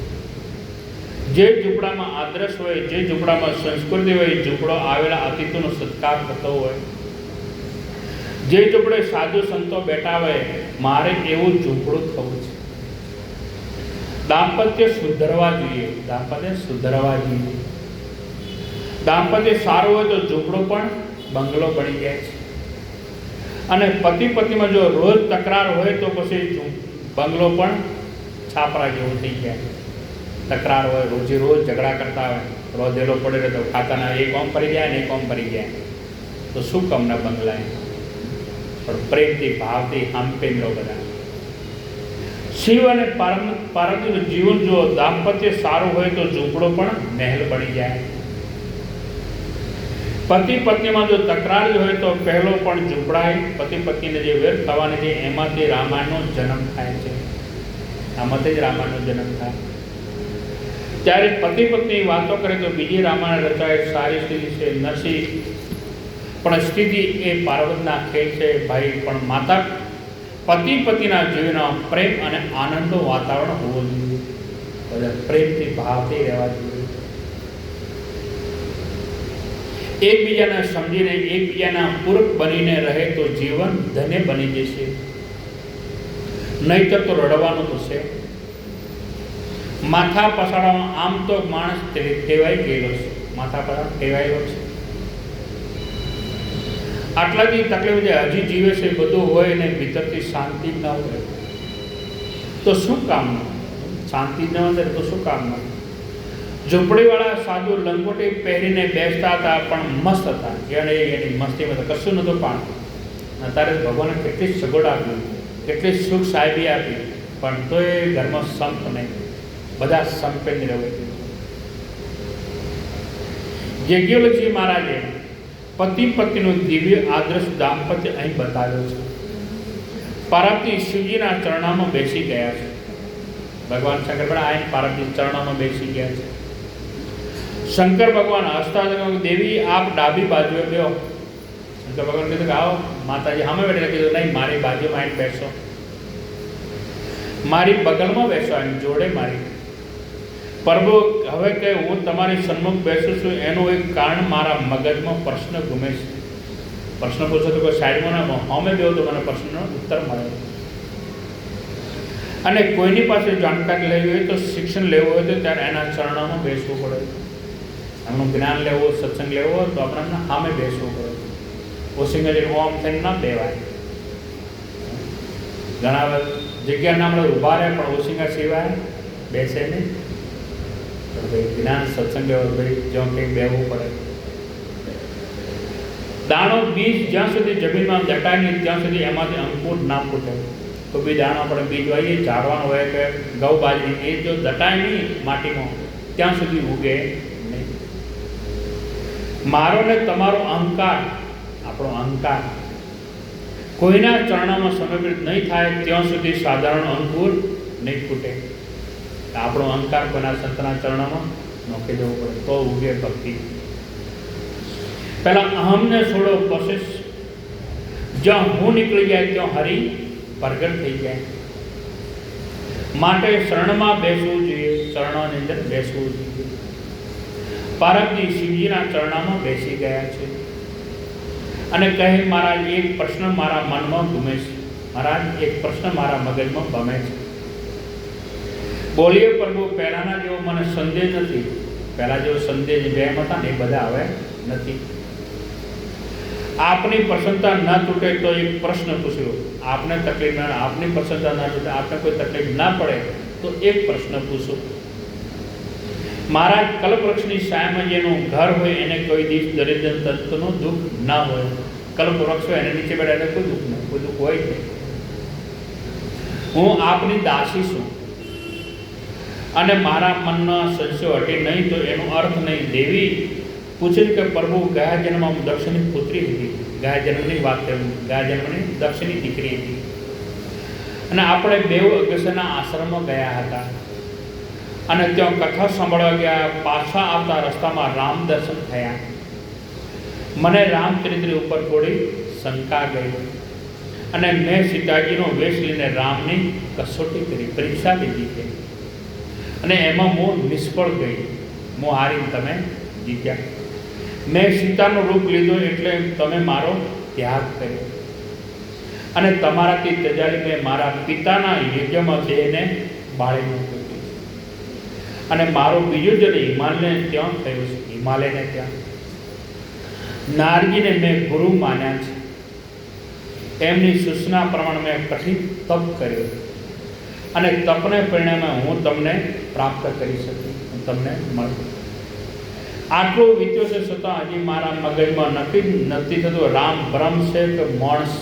જે ઝૂંપડામાં આદર્શ હોય, જે ઝૂંપડામાં સંસ્કૃતિ હોય, ઝૂંપડો આવેલા અતિથિનો સત્કાર થતો હોય, જે ઝૂંપડે સાધુ સંતો બેઠા હોય, મારે એવું ઝૂંપડું થવું છે. દાંપત્ય સુધરવા જોઈએ, દાંપત્ય સુધરવા જોઈએ. દાંપત્ય સારું હોય તો ઝૂંપડો પણ બંગલો બની જાય છે. અને પતિ પત્નીમાં જો રોજ તકરાર હોય તો પછી બંગલો પણ છાપરા જેવો થઈ જાય. તકરાર હોય, રોજે રોજ ઝઘડા કરતા હોય, રોધેલો પડેલો તો ખાતાના એક ઓમ ફરી જાય ને એક ઓમ ફરી જાય, તો શું કમ ન બંગલાય? પણ પ્રેમથી ભાવથી હંપે લો બધા. શિવ અને પાર્વતીનું જીવન જો દાંપત્ય સારું હોય તો ઝૂંપડો પણ મહેલ બની જાય. પતિ પત્નીમાં જો તકરાર હોય તો પહેલો પણ ઝૂંપડાય. પતિ પત્નીને જે વેર થવાની છે એમાંથી રામાયણનો જન્મ થાય છે. આમાંથી જ રામાયણનો જન્મ થાય. ત્યારે પતિ પત્ની વાતો કરે તો બીજી રામાયણ રચાય. સારી સ્થિતિ છે નસી, પણ સ્થિતિ એ પાર્વતના ખેલ છે ભાઈ. પણ માતા પતિ પતિના જીવનમાં પ્રેમ અને આનંદનું વાતાવરણ હોવું જોઈએ. બધા પ્રેમથી ભાવથી રહેવા જોઈએ. એકબીજાને સમજીને એકબીજાના પૂરક બનીને રહે તો જીવન ધન્ય બની જશે. નહીતર તો રડવાનું તો છે. માથા પસાડવામાં આમ તો માણસ ટેવાઈ ગયેલો છે. માથા પસાડ ટેવાયેલો છે. આટલાથી તકલીફ છે, હજી જીવે છે, બધું હોય ને ભીતરથી શાંતિ ન હોય તો શું કામનું? શાંતિ ન હોય તો શું કામનું? ઝૂંપડીવાળા સાધુ લંગોટી પહેરીને બેસતા હતા પણ મસ્ત હતા. એની મસ્તીમાં તો કશું નહોતું પાણી. અત્યારે ભગવાને કેટલી સગવડ આપી, કેટલી સુખ સાહેબી આપી, પણ તો એ ઘરમાં સંપ નહીં. બધા સંપે જ રહેવું. યજ્ઞવલ્ક્યજી મહારાજે પતિ પત્નીનું દિવ્ય આદર્શ દાંપત્ય અહીં બતાવ્યો છે. પાર્વતી શિવજીના ચરણોમાં બેસી ગયા છે. ભગવાન શંકર પણ આવીને પાર્વતી ચરણોમાં બેસી ગયા છે. શંકર ભગવાન હસતા દેવી આપ ડાબી બાજુએ બેહો. શંકર ભગવાન કીધું કે આવો. માતાજી સામે બેઠેલા કીધું નહીં, મારી બાજુમાં આવીને બેસો, મારી બગલમાં બેસો, આવીને જોડે મારી. પ્રભુ હવે કે હું તમારી સન્મુખ બેસું છું એનું એક કારણ મારા મગજમાં પ્રશ્ન ઘૂમે છે. પ્રશ્ન પૂછો તો કોઈ સાઈડમાં ના અમે બેહો તો મને પ્રશ્નનો ઉત્તર મળે. અને કોઈની પાસે જાણકારી લેવી હોય તો શિક્ષણ લેવું હોય તો ત્યારે એના ચરણોમાં બેસવું પડે. એમનું જ્ઞાન લેવું, સત્સંગ લેવો હોય તો આપણને સામે બેસવું પડે. ઓસિંગા ઓમ થઈને ના બેવાય. ઘણા જગ્યાના આપણે ઊભા રહે પણ ઓસિંગા સિવાય બેસે નહીં. જ્ઞાન સત્સંગ લેવો ભાઈ જ્યાં કંઈક બેવું પડે. દાણો બીજ જ્યાં સુધી જમીનમાં જટાય નહીં ત્યાં સુધી એમાંથી અંકુર ના ફૂટે. તો બી દાણો આપણે બીજ વાઈએ, ઝાડવાનું હોય કે ઘઉં બાજરી, એ જો જટાય નહીં માટીમાં ત્યાં સુધી ઉગે નહીં. મારો ને તમારો અહંકાર, આપણો અહંકાર કોઈના ચરણોમાં સમર્પિત નહીં થાય ત્યાં સુધી સાધારણ અંકુર નહીં ફૂટે. આપણો અહંકાર કોઈના સંતના ચરણોમાં નોખી દેવો પડે તો ઉગે ભક્તિ. પહેલા અહમને છોડો, પછી જ્યાં હું નીકળી જાય ત્યાં હરિ પ્રગટ થઈ જાય. માટે શરણમાં બેસવું જોઈએ, ચરણોની અંદર બેસવું જોઈએ. પાર્વતી શિવજીના ચરણોમાં બેસી ગયા છે અને કહે મહારાજ એક પ્રશ્ન મારા મનમાં ઘૂમે છે. મહારાજ એક પ્રશ્ન મારા મગજમાં ગમે છે. બોલીએ પ્રભુ પહેલાના જેવો મને સંદેહ નથી. પહેલા જેવો સંદેહ બેમ હતા ને એ બધા હવે નથી. આપની પ્રસન્નતા ન તૂટે તો એક પ્રશ્ન પૂછ્યો. આપને તકલીફ ના, આપની પ્રસન્નતા ના તૂટે, આપને કોઈ તકલીફ ના પડે તો એક પ્રશ્ન પૂછો. મહારાજ કલ્પવૃક્ષની છાયામાં જેનું ઘર હોય એને કોઈ દિવસ દરિદ્ર તત્વનું દુઃખ ના હોય. કલ્પવૃક્ષ હોય એને નીચે બેઠા એને કોઈ દુઃખ નહીં, કોઈ દુઃખ હોય જ નહીં. હું આપની દાસી છું અને મારા મનના સંશયો હટે નહીં તો એનો અર્થ નહીં. દેવી પૂછે કે પ્રભુ ગયા જન્મમાં દક્ષિણની પુત્રી હતી. ગયા જન્મની વાત કરી, ગયા જન્મની દક્ષિણની દીકરી હતી અને આપણે બેઉ અગસ્ત્યના આશ્રમમાં ગયા હતા અને ત્યાં કથા સાંભળવા ગયા. પાછા આવતા રસ્તામાં રામ દર્શન થયા. મને રામચરિત્ર ઉપર થોડી શંકા ગઈ અને મેં સીતાજીનો વેશ લઈને રામની કસોટી કરી, પરીક્ષા લીધી છે અને એમાં હું નિષ્ફળ ગઈ. હું હારીને તમે જીત્યા. મેં સીતાનું રૂપ લીધું એટલે તમે મારો ત્યાગ કર્યો અને તમારાથી તજારી મેં મારા પિતાના યજ્ઞમાં દેહને બાળી મૂક્યો અને મારો બીજો જન્મ હિમાલયને ત્યાં થયો છે. હિમાલયને ત્યાં નારજીને મેં ગુરુ માન્યા છે. એમની સૂચના પ્રમાણે મેં કઠિન તપ કર્યો અને તપને પરિણામે હું તમને પ્રાપ્ત કરી શકું, તમને મળું. આટલું વીત્યું છે છતાં હજી મારા મગજમાં નક્કી નથી થતું રામ બ્રહ્મ છે કે માણસ.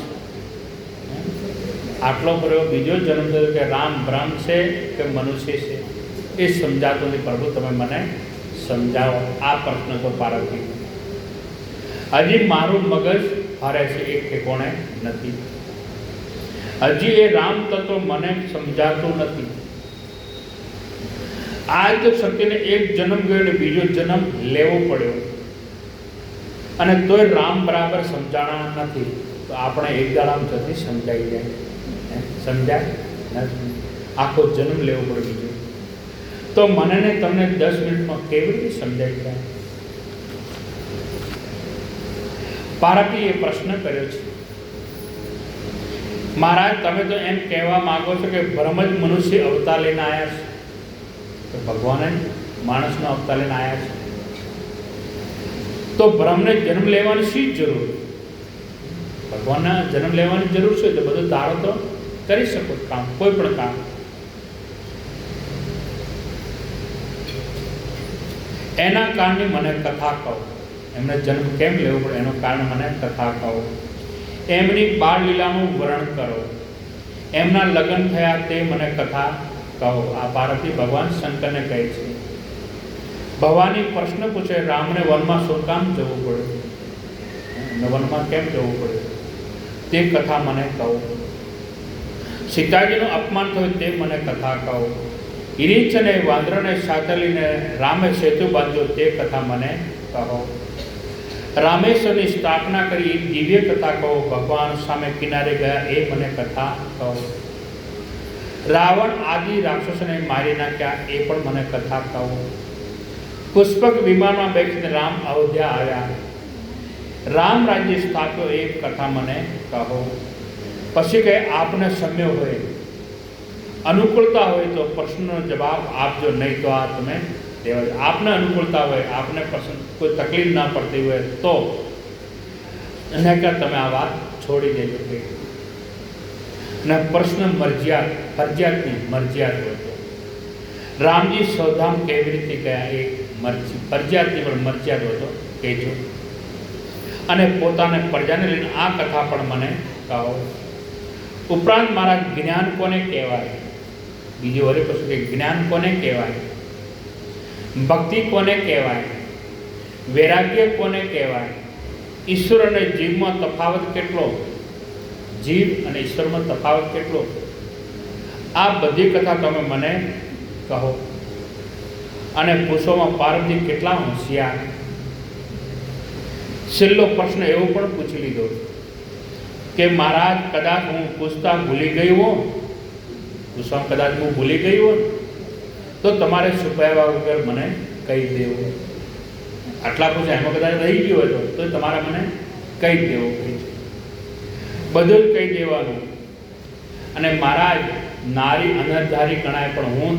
આટલો પ્રયોગ બીજો જન્મ થયો કે રામ બ્રહ્મ છે કે મનુષ્ય છે એ સમજાતું નથી. પ્રભુ તમે મને સમજાવો. આ પ્રશ્ન તો પાર્વતી હજી મારું મગજ ફરે છે, એક ઠેકોણે નથી. હજી એ રામ તત્વ મને સમજાતું નથી. આ જ શક્તિને એક જન્મ ગયો ને બીજો જન્મ લેવો પડ્યો અને તોય રામ બરાબર સમજાણા નથી. તો આપણે એક દાડામાં જલ્દી સમજાઈ જાય, સમજાય નથી. આખો જન્મ લેવો પડે બીજો. તો મને ને તમને 10 મિનિટમાં કેવી રીતે સમજાઈ જાય? પાર્વતીએ પ્રશ્ન કર્યો છે, મહારાજ તમે તો એમ કહેવા માંગો છો કે બ્રહ્મ જ મનુષ્ય અવતાર લઈને આવ્યા છે, તો ભગવાન જ માણસનો અવતાર લઈને આવ્યા છે. તો બ્રહ્મને જન્મ લેવાની શી જરૂર? ભગવાનના જન્મ લેવાની જરૂર છે તો બધું ધારો તો કરી શકો કામ, કોઈ પણ કામ. એના કારણની મને કથા કહો. એમને જન્મ કેમ લેવો પડે એનું કારણ મને કથા કહો. એમની બાળ લીલાનું વર્ણન કરો. એમના લગ્ન થયા તે મને કથા કહો. આ પાર્વતી ભગવાન શંકરને કહે છે. ભવાની પ્રશ્ન પૂછે, રામને વનમાં શું કામ જવું પડે? વનમાં કેમ જવું પડે તે કથા મને કહો. સીતાજીનું અપમાન થયું તે મને કથા કહો. હિરીચ અને વાંદરાને સાથે લઈને રામે સેતુ બાંધ્યો તે કથા મને કહો. રામેશ્વરની સ્થાપના કરી એક દિવ્ય કથા કહો. ભગવાન સામે કિનારે ગયા એ મને કથા કહો. રાવણ આદિ રાક્ષસોને મારી નાખ્યા એ પણ મને કથા કહો. પુષ્પક વિમાનમાં બેસીને રામ અયોધ્યા આવ્યા, રામ રાજ્ય સ્થાપ્યો એ કથા મને કહો. પછી કહે આપને સમય હોય, અનુકૂળતા હોય તો પ્રશ્નનો જવાબ આપજો, નહીં તો આ તમે દેવા. આપને અનુકૂળતા હોય, આપને પ્રશ્ન કોઈ તકલીફ ના પડતી હોય તો એને કે તમે આ વાત છોડી દેજો. અને પ્રશ્ન ફરજિયાતની મરજિયાત હોય તો રામજી સૌધામ કેવી રીતે ગયા એ ફરજિયાતની પણ મરજિયાત હોય તો કહેજો. અને પોતાને પ્રજાને લઈને આ કથા પણ મને કહો. ઉપરાંત મારા જ્ઞાન કોને કહેવાય? બીજી વળી પછી કે જ્ઞાન કોને કહેવાય? ભક્તિ કોને કહેવાય? વૈરાગ્ય કોને કહેવાય? ઈશ્વર અને જીવમાં તફાવત કેટલો? જીવ અને ઈશ્વરમાં તફાવત કેટલો? આ બધી કથા તમે મને કહો. અને પૂછવામાં પાર્વતી કેટલા હોશિયાર. છેલ્લો પ્રશ્ન એવો પણ પૂછી લીધો કે મહારાજ કદાચ હું પૂછતા ભૂલી ગઈ હોઉં, પૂછવામાં કદાચ હું ભૂલી ગઈ હોઉં તો તમારે છુપાવ્યા વગર મને કહી દેવું. આટલા પૂછ્યા એમાં કદાચ રહી ગયો હતો તો તમારે મને કહી દેવું. બધું જ કહી દેવાનું. અને મહારાજ નારી અનર્ધારી ગણાય પણ હું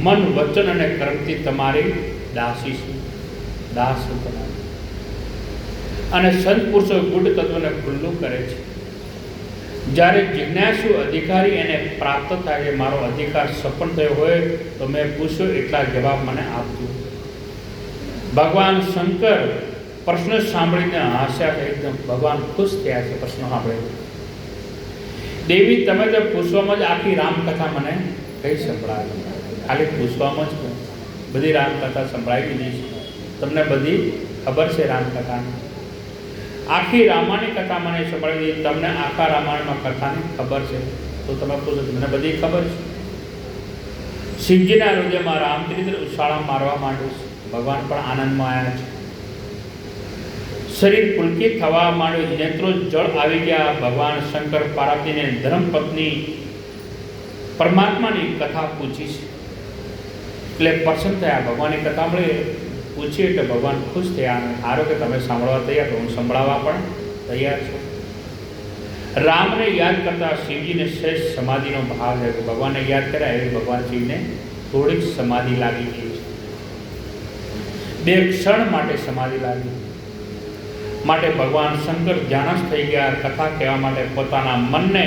મન વચન અને કર્મથી તમારી દાસી છું, દાસ છું તમારી. અને સંત પુરુષો ગુઢ તત્વને ખુલ્લું કરે છે. જ્યારે જિજ્ઞાસુ અધિકારી એને પ્રાપ્ત થાય છે, મારો અધિકાર સફળ થયો હોય તો મેં પૂછ્યો એટલા જવાબ મને આપજો. ભગવાન શંકર પ્રશ્ન સાંભળીને હાસ્યા છે. એકદમ ભગવાન ખુશ થયા છે પ્રશ્નો સાંભળીને. દેવી તમે તો પૂછવામાં જ આખી રામકથા મને કઈ સંભળાવી. ખાલી પૂછવામાં જ બધી રામકથા સંભળાવી દીધી છે. તમને બધી ખબર છે રામકથાની. આખી રામાયણની કથા મને સંભળાવી દીધી. તમને આખા રામાયણમાં કથાની ખબર છે તો તમે પૂછો મને બધી ખબર છે. શિવજીના હૃદયમાં રામચરિત્ર ઉછાળા મારવા માંડ્યું છે. ભગવાન પણ આનંદમાં આવ્યા છે. શરીર પુલકિત થવા માંડ્યું. નેત્રો જળ આવી ગયા. ભગવાન શંકર પાર્વતીને ધર્મપત્ની પરમાત્માની કથા પૂછી છે એટલે પ્રસન્ન થયા. ભગવાનની કથા મળી પૂછી એટલે ભગવાન ખુશ થયા. સારું કે તમે સાંભળવા તૈયાર, તો હું સંભળાવવા પણ તૈયાર છું. રામને યાદ કરતા શિવજીને શ્રેષ્ઠ સમાધિનો ભાવ છે. ભગવાનને યાદ કર્યા એવી ભગવાન શિવને થોડીક સમાધિ લાગી ગઈ છે. 2 ક્ષણ માટે સમાધિ લાગી. માટે ભગવાન શંકર ધ્યાનસ્થ થઈ ગયા. કથા કહેવા માટે પોતાના મનને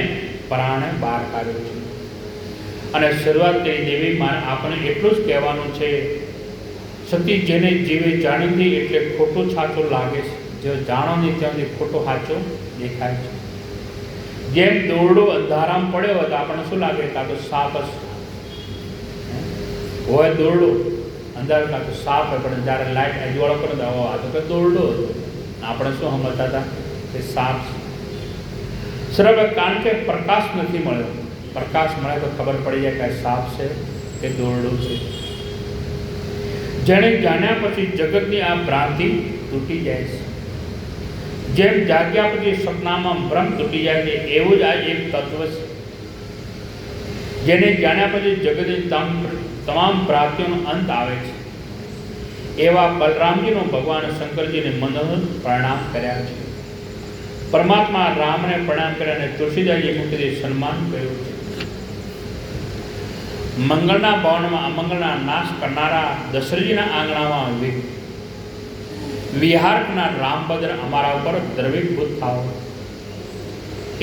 પ્રાણે બહાર કાઢ્યો છે. અને શરૂઆત કરી દેવી મારે આપણને એટલું જ કહેવાનું છે, સતી જેને જીવે જાણીતી એટલે ખોટું સાચું લાગે છે, જો જાણો નહીં ત્યાંથી ખોટું સાચું દેખાય છે. જેમ દોરડો અંધારામાં પડ્યો હોય તો આપણને શું લાગે? કાં તો સાપ હોય, દોરડો અંધાર કાં તો સાપ હોય, પણ જ્યારે લાઈટ અજવાળો કરે તો આ તો કે દોરડો હતો. આપણે શું સમજતા હતા કે સાપ છે. સરળ, કારણ કે પ્રકાશ નથી મળ્યો. પ્રકાશ મળે તો ખબર પડી જાય કે સાપ છે કે દોરડું છે. જેણે જાણ્યા પછી જગતની આ ભ્રાંતિ તૂટી જાય છે. જેમ જાગ્યા પછી સપનામાં ભ્રમ તૂટી જાય છે, એવું જ આ એક તત્વ છે. જેને જાણ્યા પછી જગતની તમામ પ્રાપ્તિઓનો અંત આવે છે. એવા બલરામજીનો ભગવાન શંકરજીને મનોહર પ્રણામ કર્યા છે. પરમાત્મા રામને પ્રણામ કર્યા અને તુલસીદાસજી મુક્તિ સન્માન કર્યું છે. મંગળના ભવનમાં અમંગળના નાશ કરનારા દશરથજીના આંગણામાં વિહાર કરનાર રામભદ્ર અમારા ઉપર દ્રવીભૂત થાઓ,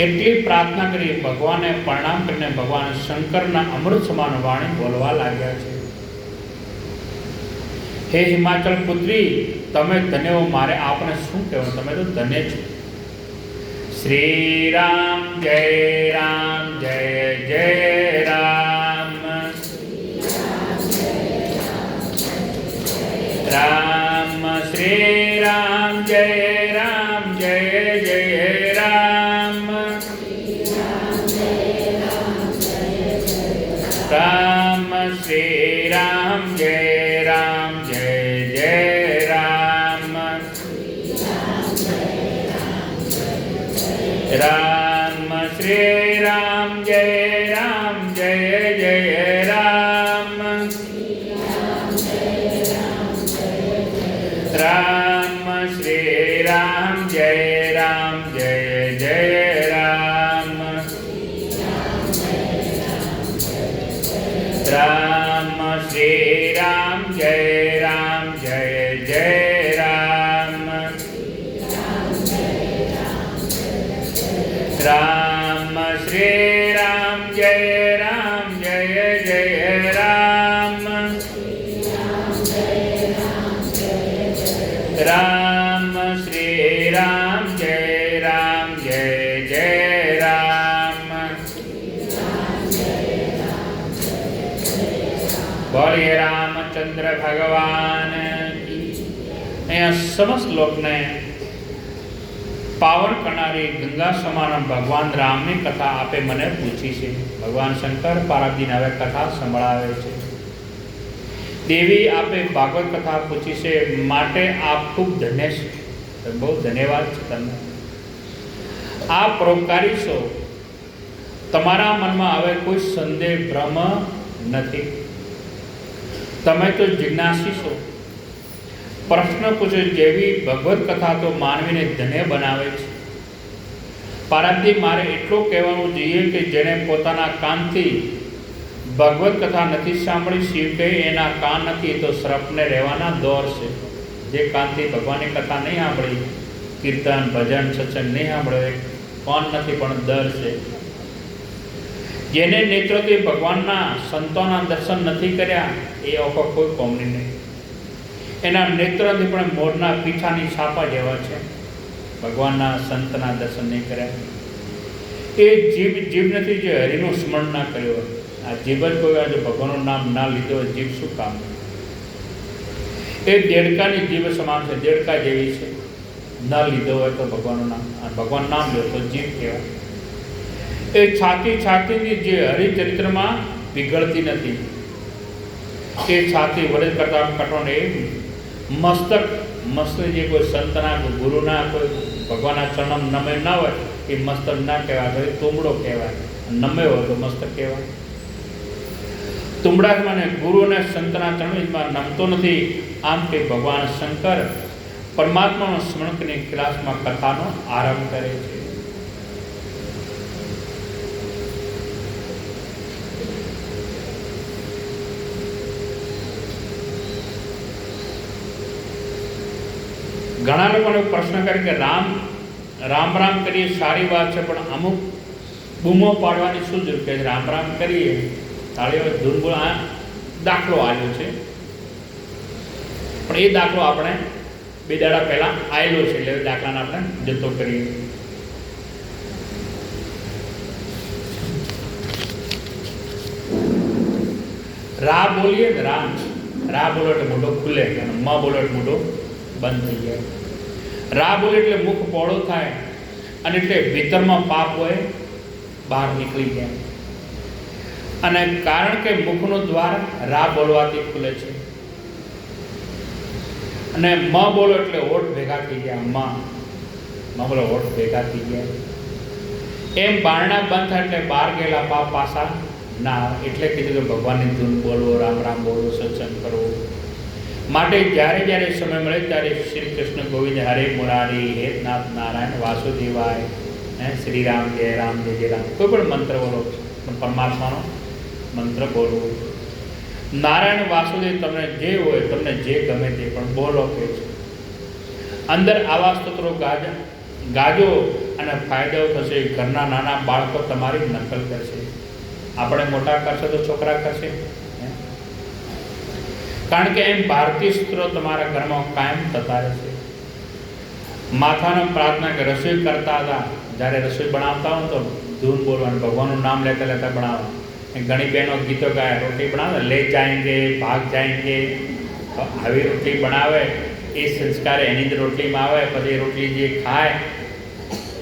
એટલી પ્રાર્થના કરી ભગવાનને પ્રણામ કરીને ભગવાન શંકરના અમૃત સમાન વાણી બોલવા લાગ્યા છે. હે હિમાચલ પુત્રી, તમે ધન્ય હો, મારે આપને શું કહેવું? તમે તો ધન્ય છો. શ્રી રામ જય રામ જય જય રામ, રામ શ્રી રામ જય રામ જય જય રામ, રામ શ્રી રામ જય રામ જય જય રામ, રામ શ્રી રામ જય રામ જય જય રામ, રામ શ્રી રામ જય રામ જય જય રામ, રામ શ્રી રામ જય રામ જય જય રામ, રામ શ્રી રામ જય રામ જય જય રામ, રામ શ્રી રામ જય રામ જય જય રામ, બોલીએ રામચંદ્ર ભગવાન કી. અહીંયા સમસ્ત લોકને પાવન કરનારી ગંગા સમાન ભગવાન રામની કથા આપે મને પૂછી છે. ભગવાન શંકર પાર્વતીને હવે કથા સંભળાવે છે. દેવી આપે ભાગવત કથા પૂછી છે, માટે આપ ખૂબ ધન્ય છે. બહુ ધન્યવાદ છે તમને. આ પરોપકારી છો. તમારા મનમાં હવે કોઈ સંદેહ ભ્રમ નથી. તમે તો જિજ્ઞાસી છો. પ્રશ્ન પૂછે જેવી ભગવત કથા તો માનવીને ધન્ય બનાવે છે. પાર્વતી, મારે એટલું કહેવાનું જોઈએ કે જેને પોતાના કાનથી ભગવત કથા નથી સાંભળી, શિવ કહે એના કાન નથી તો સર્પને રહેવાના દોર છે. જે કાનથી ભગવાનની કથા નહીં સાંભળી, કીર્તન ભજન સત્સંગ નહીં સાંભળે, કોણ નથી પણ દર છે. જેને નેત્રોથી ભગવાનના સંતોના દર્શન નથી કર્યા એ ઓખો કોઈ કોમની નહીં. એના નેત્રોથી પણ મોરના પીછાની છાપા જેવા છે. ભગવાનના સંતના દર્શન નહીં કર્યા. એ જીભ નથી જે હરિનું સ્મરણ ના કર્યું. આ જીભ જ કોઈ જો ભગવાનનું નામ ના લીધો હોય, જીભ શું કામ? એ દેડકાની જીભ સમાન છે, દેડકા જેવી છે. ના લીધો હોય તો ભગવાનનું નામ, ભગવાન નામ લો તો જીભ કહેવાય. એ છાતીની જે હરિચરિત્રમાં પીગળતી નથી. એ છાતી વડે કરતા કટોને એ મસ્તક જે કોઈ સંતના કોઈ ગુરુના કોઈ ભગવાનના ચરણમ નમે ના હોય એ મસ્તક ના કહેવાય, તુંબડો કહેવાય. નમે હોય તો મસ્તક કહેવાય. તુંબડામાં ને ગુરુ અને સંતના ચરણમાં નમતો નથી. આમ કે ભગવાન શંકર પરમાત્માનું સ્મરણ કરીને ક્લાસમાં કથાનો આરંભ કરે છે. ઘણા લોકોને પ્રશ્ન કરે કે રામ રામ કરીએ સારી વાત છે, પણ અમુક બૂમો પાડવાની શું જરૂર? કે રામ કરીએ તાળીઓ ધૂન બોલ આ દાખલો આવ્યો છે, પણ એ દાખલો આપણે 2 દાડા પહેલા આવેલો છે, એટલે દાખલાને આપણે જતો કરીએ. રા બોલીએ ને, રા બોલો એટલે મોઢો ખુલે અને મ બોલો એટલે મોઢો બંધ થઈ જાય. રા બોલે એટલે મુખ પહોળો થાય અને એટલે ભીતરમાં પાપ હોય બહાર નીકળી જાય. અને કારણ કે મુખનું દ્વાર રા બોલવાથી ખુલે છે. અને મ બોલો એટલે હોઠ ભેગા થઈ ગયા, મ બોલો હોઠ ભેગા થઈ ગયા. એમ બારણા બંધ થાય એટલે બહાર ગયેલા પાપ પાછા ના. એટલે કીધું કે ભગવાનની ધૂન બોલવો, રામ રામ બોલવો, સત્સંગ કરવો. માટે જ્યારે જ્યારે સમય મળે ત્યારે શ્રી કૃષ્ણ ગોવિંદ હરે મુરારી, હે નાથ નારાયણ વાસુદેવાય, શ્રી રામ જય રામ, જય જય રામ, કોઈ પણ મંત્ર બોલો, પણ પરમાત્માનો મંત્ર બોલવો. નારાયણ વાસુદેવ તમને જે હોય, તમને જે ગમે તે પણ બોલો કે છે. અંદર આવા સ્તોત્રો ગાજો અને ફાયદો થશે. ઘરના નાના બાળકો તમારી નકલ કરશે. આપણે મોટા કરશે તો છોકરા કરશે, કારણ કે એમ ભારતીય સ્ત્રો તમારા ઘરમાં કાયમ થતા રહેશે. માથાનો પ્રાર્થના કે રસોઈ કરતા હતા, જ્યારે રસોઈ બનાવતા હોય તો ધૂન બોલવાનું, ભગવાનનું નામ લેતા લેતા બનાવવા. ઘણી બહેનો ગીતો ગાય, રોટલી બનાવે, લે જાયંગે ભાગ જાયંગે, આવી રોટલી બનાવે એ સંસ્કાર એની જ રોટલીમાં આવે. પછી રોટલી જે ખાય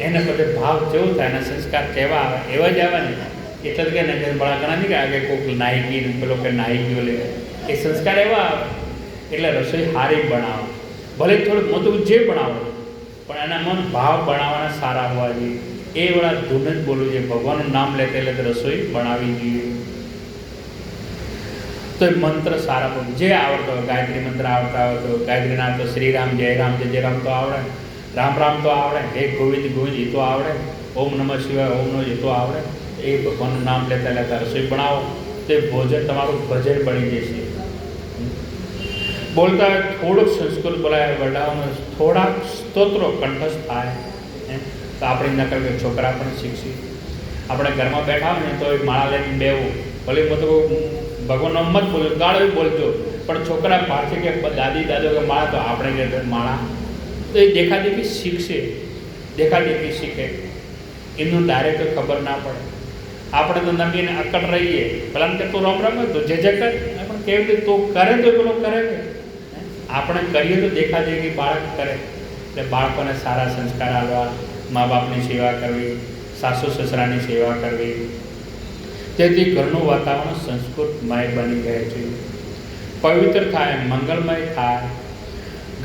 એને પછી ભાવ કેવો થાય, એના સંસ્કાર કેવા આવે, એવા જ આવે ને. એટલે કે બળા ઘણા નહીં કે આગળ કોઈક નાહી ગઈ, પેલો કે નાહી ગયો, લે એ સંસ્કાર એવા આવે. એટલે રસોઈ સારી બનાવો, ભલે થોડુંક મોટું જે બનાવો, પણ એના મન ભાવ બનાવવાના સારા હોવા જોઈએ. એ વાળા ધૂન જ બોલવું જોઈએ. ભગવાનનું નામ લેતે લેતે રસોઈ બનાવવી જોઈએ. તો એ મંત્ર સારા બોલો, જે આવડતો હોય. ગાયત્રી મંત્ર આવડતા હોય તો ગાયત્રી નામ, તો શ્રી રામ જય રામ, જય જય રામ તો આવડે, રામ રામ તો આવડે, હે ગોવિંદ ગોવિંદ એ તો આવડે, ઓમ નમઃ શિવાય ઓમ નો એ તો આવડે. એ ભગવાનનું નામ લેતા લેતા રસોઈ બનાવો તો એ ભોજન તમારું ભજન બની જશે. બોલતા થોડુંક સંસ્કૃત બોલાય, વડાઓનું થોડાક સ્તોત્રો કંઠસ્થ થાય તો આપણી નકલ કે છોકરા પણ શીખશે. આપણે ઘરમાં બેઠા હોય ને તો એક માળા લઈને બેવું, ભલે મતલબ ભગવાનનો મત બોલ્યો, ગાળો બોલજો, પણ છોકરા બહારથી કે દાદી દાદો કે માળા, તો આપણે કે માળા, તો એ દેખાદેખી શીખશે, દેખાદેખી શીખે. એમનું ડાયરેક્ટ ખબર ના પડે. આપણે તો નમીને અકડ રહીએ, પેલા કે તું રામ રામ તો જે જે કર, પણ કેવી રીતે તું કરે તો પેલો કરે કે આપણે કરીએ તો દેખાદેખી બાળક કરે. એટલે બાળકોને સારા સંસ્કાર આપવા, મા બાપની સેવા કરવી, સાસુ સસરાની સેવા કરવી, તેથી ઘરનું વાતાવરણ સંસ્કૃતમય બની જાય છે, પવિત્ર થાય, મંગલમય થાય.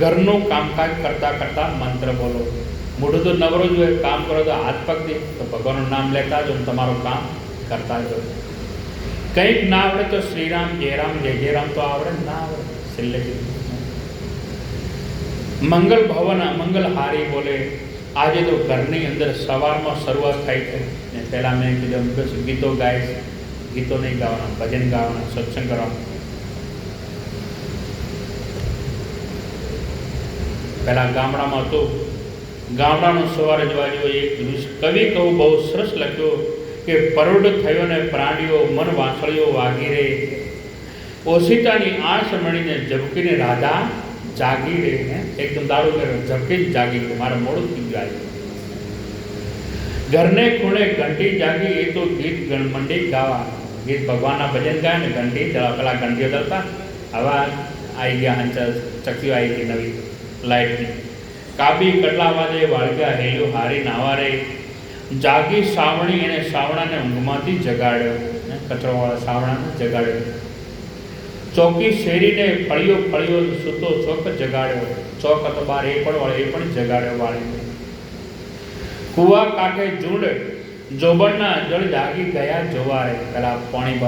ઘરનું કામકાજ કરતાં કરતાં મંત્ર બોલો. મોઢું તો નવરો જ હોય, કામ કરો તો હાથ પગ દે, તો ભગવાનનું નામ લેતા જો, તમારું કામ કરતા જો. કંઈક ના આવડે તો શ્રીરામ જય રામ, જય જય રામ તો આવડે, ના આવડે છેલ્લે મંગલ ભવન મંગલ હારી બોલે. આજે તો ઘરની અંદર સવારમાં શરૂઆત થાય છે ને, પહેલાં મેં કીધું ગીતો ગાય, ગીતો નહીં ગાવાના, ભજન ગાવાના, સત્સંગ કરવાના. પહેલાં ગામડામાં હતું, ગામડાનો સવારે જોવા જેવો એક કવિ કહું બહુ સરસ લખ્યો કે પરોઢ થયો ને પ્રાણીઓ મન વાંસળીઓ વાગી રે, ઓશિતાની આંસ મળીને ઝબકીને રાધા જાગી રે. એકદમ દારૂ કર્યો, ઝબકી જ જાગી ગયું, મારે મોડું થઈ ગયું. ઘરને ખૂણે ઘંટી જાગી, એ તો ગીત મંડી ગાવા. ગીત ભગવાનના ભજન ગાય ને ઘંટી, પેલા ઘંટીઓ દળતા, હવા આવી ગયા, હંચા ચકીઓ આવી ગઈ નવી લાઇટની. કાબી કટલા વાદે વાળગ્યા હેલ્યું હારી નાવા રે, જાગી સાવણી એને સાવણાને ઊંઘમાંથી જગાડ્યો, કચરોવાળા સાવણાને જગાડ્યો. ચોકી શેરીને ફળિયો ફળિયો સૂતો ચોક જગાડ્યો, ચોક હતો બાર એ પણ વાળે એ પણ જગાડ્યો વાળીને. કુવા કાંઠે ઝૂંડ જોબણના જળ જાગી ગયા જોવારે, પેલા પાણી